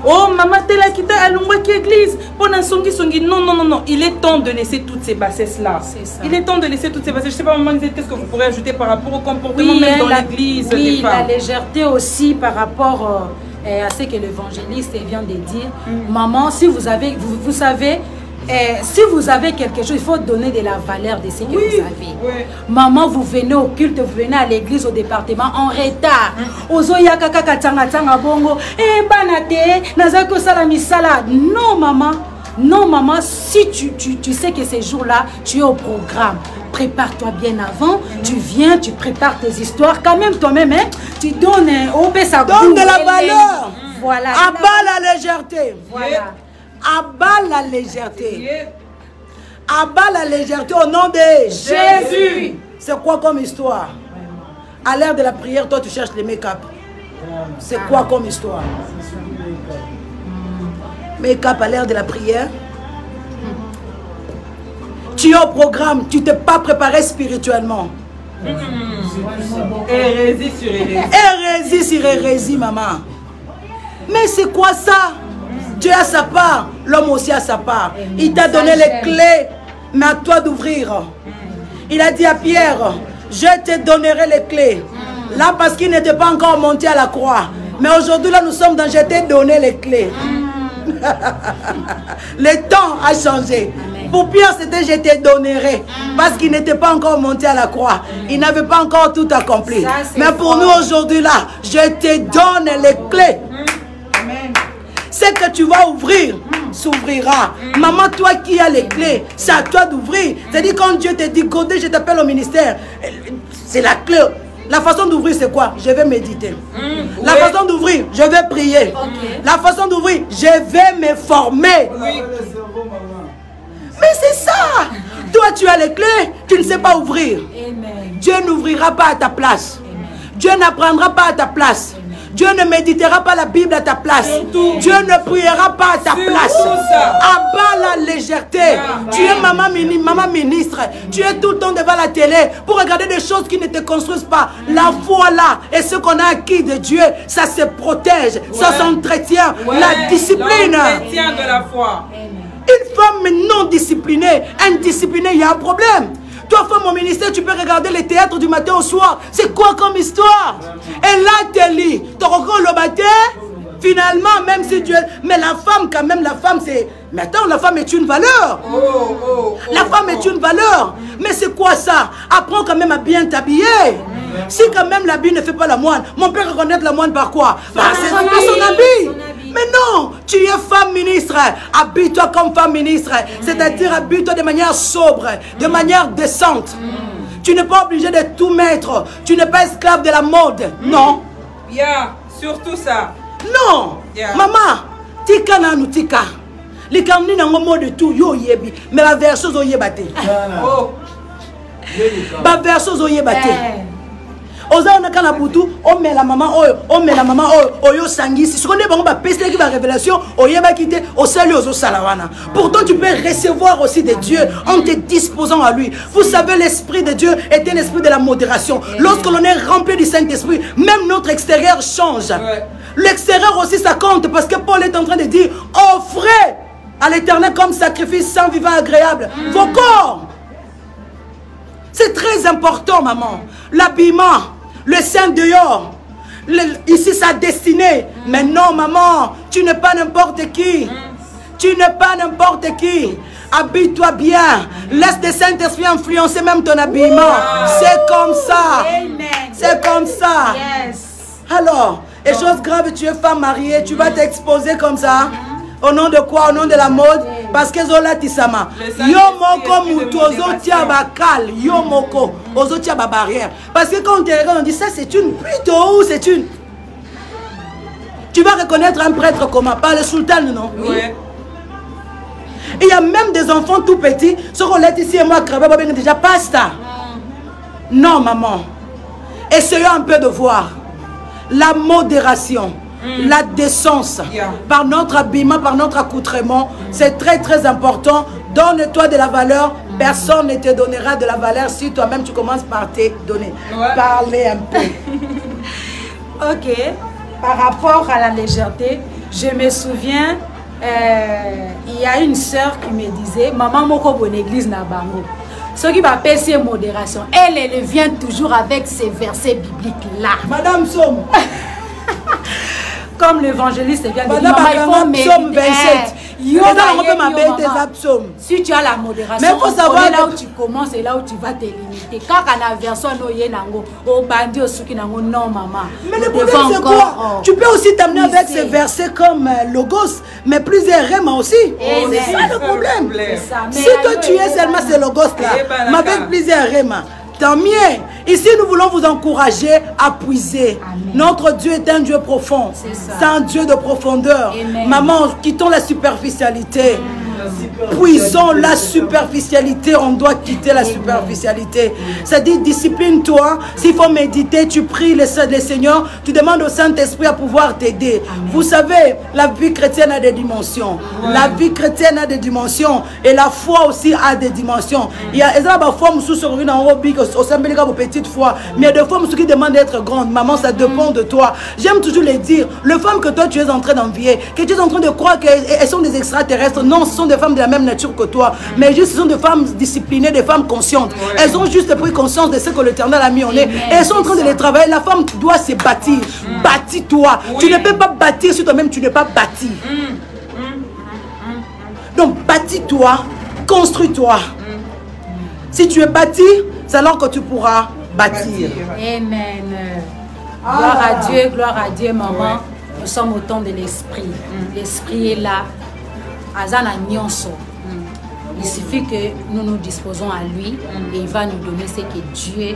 Oh, maman, t'es là qui t'a allongé qui église. Pendant songi. Non. Il est temps de laisser toutes ces bassesses-là. Il est temps de laisser toutes ces bassesses. Je ne sais pas, maman, qu'est-ce que vous pourrez ajouter par rapport au comportement même dans l'église des femmes? La légèreté aussi par rapport à ce que l'évangéliste vient de dire. Maman, si vous avez, vous savez, si vous avez quelque chose, il faut donner de la valeur de ce que vous avez. Maman, vous venez au culte, vous venez à l'église, au département en retard. Non, maman. Non, maman, si tu sais que ces jours-là, tu es au programme, prépare-toi bien avant, tu viens, tu prépares tes histoires, quand même toi-même, hein, tu donnes donne de la valeur. Voilà. Abat la légèreté. Voilà. Abat la légèreté. Abat la légèreté au nom de Jésus. C'est quoi comme histoire? À l'heure de la prière, toi tu cherches les make-up. C'est quoi comme histoire? Make-up à l'heure de la prière. Tu es au programme, tu t'es pas préparé spirituellement. Hérésie sur hérésie. Hérésie sur hérésie, maman. Mais c'est quoi ça? Dieu a sa part, l'homme aussi a sa part. Il t'a donné les clés, mais à toi d'ouvrir. Il a dit à Pierre, je te donnerai les clés. Là, parce qu'il n'était pas encore monté à la croix. Mais aujourd'hui, là, nous sommes dans je t'ai donné les clés. Le temps a changé. Pour Pierre, c'était je te donnerai. Parce qu'il n'était pas encore monté à la croix. Il n'avait pas encore tout accompli. Mais pour nous aujourd'hui, là, je te donne les clés. Ce que tu vas ouvrir s'ouvrira. Maman, toi qui as les clés, c'est à toi d'ouvrir. C'est-à-dire quand Dieu te dit, Godé, je t'appelle au ministère, c'est la clé. La façon d'ouvrir, c'est quoi? Je vais méditer. La façon d'ouvrir, je vais prier. La façon d'ouvrir, je vais me former. Mais c'est ça. toi tu as les clés, tu ne sais pas ouvrir. Amen. Dieu n'ouvrira pas à ta place. Amen. Dieu n'apprendra pas à ta place. Amen. Dieu ne méditera pas la Bible à ta place. Dieu ne priera pas à ta place. Abat la légèreté. Tu es maman ministre. Tu es tout le temps devant la télé pour regarder des choses qui ne te construisent pas. La foi là et ce qu'on a acquis de Dieu, ça se protège, ça s'entretient. La discipline. De la foi. Une femme non disciplinée, indisciplinée, il y a un problème. Toi, femme au ministère, tu peux regarder les théâtres du matin au soir. C'est quoi comme histoire? Et là, tu lis. Tu regardes le matin. Finalement, même si Dieu... Mais la femme, quand même, la femme, c'est... Mais attends, la femme est une valeur. La femme est une valeur. Mais c'est quoi ça? Apprends quand même à bien t'habiller. Si quand même l'habit ne fait pas la moine, mon père reconnaît la moine par quoi? C'est son habit. Mais non, tu es femme ministre. Habille-toi comme femme ministre. C'est-à-dire habille-toi de manière sobre, de manière décente. Tu n'es pas obligé de tout mettre. Tu n'es pas esclave de la mode. Non. Surtout ça. Non. Maman, tika na nous tika. Les camni na mode de tout yo yebi. Mais la version zo yebate. Ba version zo yebate. Oza on a kana butu, on met la maman, on met la maman, oyo sangisi. Ce qu'on est bon, bah pèse qui va révélation, oyeba quitter, au salut aux salawana. Pourtant tu peux recevoir aussi de Dieu en te disposant à lui. Vous savez, l'esprit de Dieu est un esprit de la modération. Lorsque l'on est rempli du Saint-Esprit, même notre extérieur change. L'extérieur aussi ça compte parce que Paul est en train de dire, offrez à l'Éternel comme sacrifice sans vivant agréable vos corps. C'est très important, maman. L'habillement, le sein dehors, ici sa destinée. Mais non, maman, tu n'es pas n'importe qui. Tu n'es pas n'importe qui. Habille-toi bien. Laisse le Saint-Esprit influencer même ton habillement. C'est comme ça. C'est comme ça. Alors, et chose grave, tu es femme mariée, tu vas t'exposer comme ça. Au nom de quoi? Au nom de la mode? Parce que Zola Tissama. Yo moko mutu ozotia bakal. Yo moko ozotia ba barrière. Parce que quand on te regarde, on dit ça c'est une plutôt ou c'est une. Tu vas reconnaître un prêtre comment? Pas le sultan, non? Oui. Il y a même des enfants tout petits. Ce qu'on l'a ici et moi, déjà pasta. Non, maman. Essayons un peu de voir la modération. La décence, par notre habillement, par notre accoutrement, c'est très très important. Donne-toi de la valeur, personne ne te donnera de la valeur si toi-même tu commences par te donner. Parlez un peu. Ok, par rapport à la légèreté, je me souviens, il y a une sœur qui me disait, maman moko bonne église na bango. Ce qui va passer modération, elle vient toujours avec ces versets bibliques là. Madame Somme. Comme l'évangéliste vient de dire, il faut méditer. Si tu as la modération, mais faut savoir là où tu commences et là où tu vas te limiter. Quand on a version au bandit au souki non maman. Mais le problème c'est quoi? Tu peux aussi t'amener avec ces versets comme logos, mais plusieurs rèmes aussi. C'est ça le problème. Si toi tu es seulement ces logos là, mais avec plusieurs rèmes. Tant mieux. Ici, nous voulons vous encourager à puiser. Amen. Notre Dieu est un Dieu profond. C'est un Dieu de profondeur. Amen. Maman, quittons la superficialité. Puisons la superficialité. On doit quitter la superficialité. C'est-à-dire, discipline-toi. S'il faut méditer, tu pries le Seigneur. Tu demandes au Saint-Esprit à pouvoir t'aider. Vous savez, la vie chrétienne a des dimensions. La vie chrétienne a des dimensions. Et la foi aussi a des dimensions. Il y a des femmes qui sont au petite foi. Mais il y a des femmes qui demandent d'être grandes. Maman, ça dépend de toi. J'aime toujours les dire. Les femmes que toi tu es en train d'envier, que tu es en train de croire qu'elles sont des extraterrestres. Non, ce sont des femmes de la même nature que toi. Mais juste, ce sont des femmes disciplinées, des femmes conscientes. Elles ont juste pris conscience de ce que l'Éternel a mis en elles. Et elles sont en train de les travailler. La femme doit se bâtir. Bâtis-toi. Tu ne peux pas bâtir si toi-même tu n'es pas bâti. Donc, bâtis-toi. Construis-toi. Si tu es bâti, c'est alors que tu pourras bâtir. Amen. Gloire à Dieu, maman. Nous sommes au temps de l'esprit. L'esprit est là. Azana nyonso. Il suffit que nous nous disposons à lui et il va nous donner ce que Dieu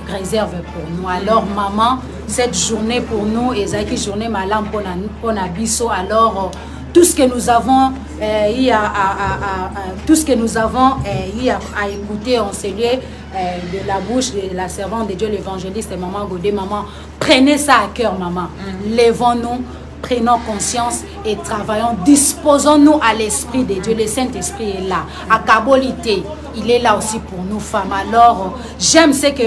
réserve pour nous. Alors, maman, cette journée pour nous, et cette journée, malam pour Nabiso, alors tout ce que nous avons eu tout ce que nous avons eu à écouter en ce lieu de la bouche de la servante de Dieu, l'évangéliste Maman Godé. Maman, prenez ça à cœur, maman. Lèvons-nous, prenons conscience et travaillons. Disposons-nous à l'Esprit de Dieu. Le Saint-Esprit est là. À Kabolité, il est là aussi pour nous femmes. Alors, j'aime ce que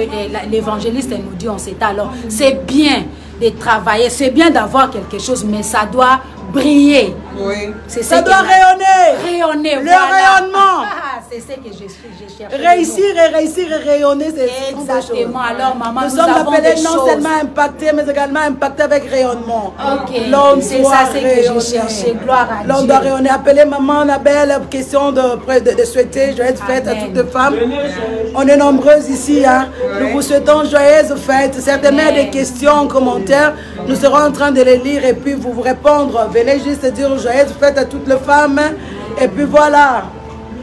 l'évangéliste nous dit en cet temps. Alors, c'est bien de travailler, c'est bien d'avoir quelque chose, mais ça doit briller. Oui. Ça doit rayonner. Rayonner, le rayonnement. C'est ce que je cherche. Réussir et réussir et rayonner, c'est exactement. Alors, maman, nous sommes appelés non seulement impactés, mais également impactés avec rayonnement. Ok. C'est ça ce que je cherchais. Gloire à Dieu. L'on doit rayonner. Appelez maman Annabelle. Question de souhaiter joyeuse fête à toutes les femmes. On est nombreuses ici. Hein. Nous vous souhaitons joyeuse fête. Certainement des questions, commentaires. Nous serons en train de les lire et puis vous répondre. Venez juste dire joyeuse fête à toutes les femmes. Et puis voilà.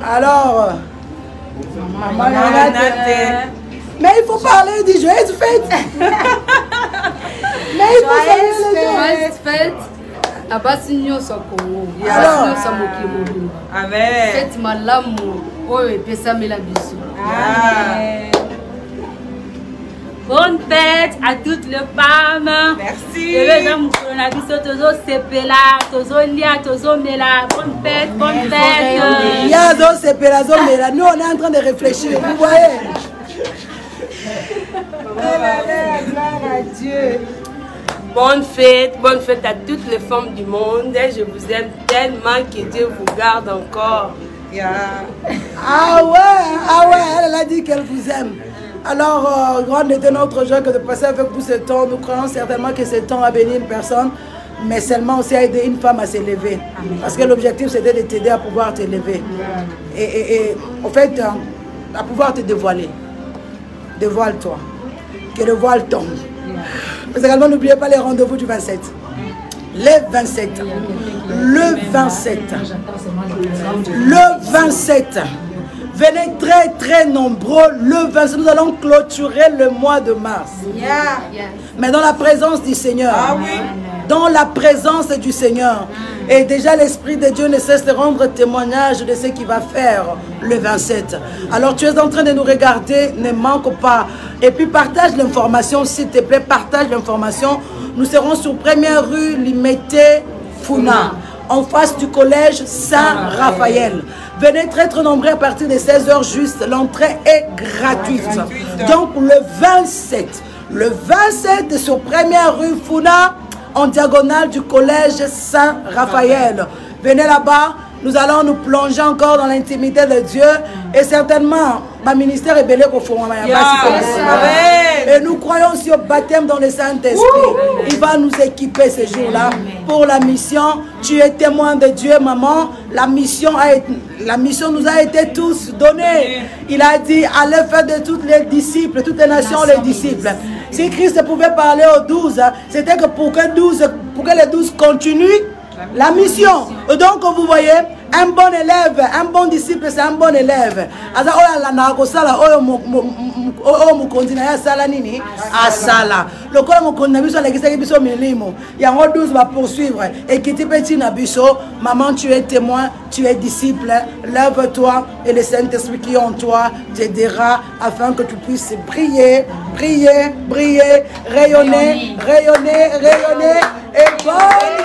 Alors, maman mais il faut parler de joyeuse fête. Mais il faut joyeuse fête. Abasinyo Soko. Alors, amen. Fête malamu. Oye, pesa mela bisu. Amen. Bonne fête à toutes les femmes. Merci. Bonne fête, bonne fête. Nous, on est en train de réfléchir. Vous voyez? Gloire à Dieu. Bonne fête à toutes les femmes du monde. Je vous aime tellement que Dieu vous garde encore. Yeah. Ah ouais, elle a dit qu'elle vous aime. Alors, grande était notre joie que de passer avec vous ce temps. Nous croyons certainement que ce temps a béni une personne, mais seulement aussi a aidé une femme à s'élever. Parce que l'objectif, c'était de t'aider à pouvoir t'élever. Et en fait, à pouvoir te dévoiler. Dévoile-toi. Que le voile tombe. Mais également, n'oubliez pas les rendez-vous du 27. Les 27. Le 27. Le 27. Venez très très nombreux. Le 27, nous allons clôturer le mois de mars. Mais dans la présence du Seigneur. Ah oui. Dans la présence du Seigneur. Et déjà l'Esprit de Dieu ne cesse de rendre témoignage de ce qu'il va faire le 27. Alors tu es en train de nous regarder, ne manque pas. Et puis partage l'information, s'il te plaît, partage l'information. Nous serons sur Première rue Limité Funa, en face du collège Saint-Raphaël. Venez très très nombreux à partir de 16h juste. L'entrée est gratuite. Donc le 27 sur Première rue Funa, en diagonale du collège Saint-Raphaël. Venez là-bas, nous allons nous plonger encore dans l'intimité de Dieu. Et certainement, ma ministère est belé au fond. Et nous croyons aussi au baptême dans le Saint-Esprit. Il va nous équiper ces jours-là pour la mission. Tu es témoin de Dieu, maman. La mission nous a été tous donnée. Il a dit, allez faire de toutes les disciples, toutes les nations les disciples. Si Christ pouvait parler aux 12, c'était que pour que les 12 continuent la mission. Et donc, vous voyez, un bon élève, un bon disciple, c'est un bon élève. Maman, tu es témoin, tu es disciple. Lève-toi et le Saint-Esprit qui est en toi t'aidera afin que tu puisses briller, briller, briller, rayonner, rayonner, rayonner. Et bonne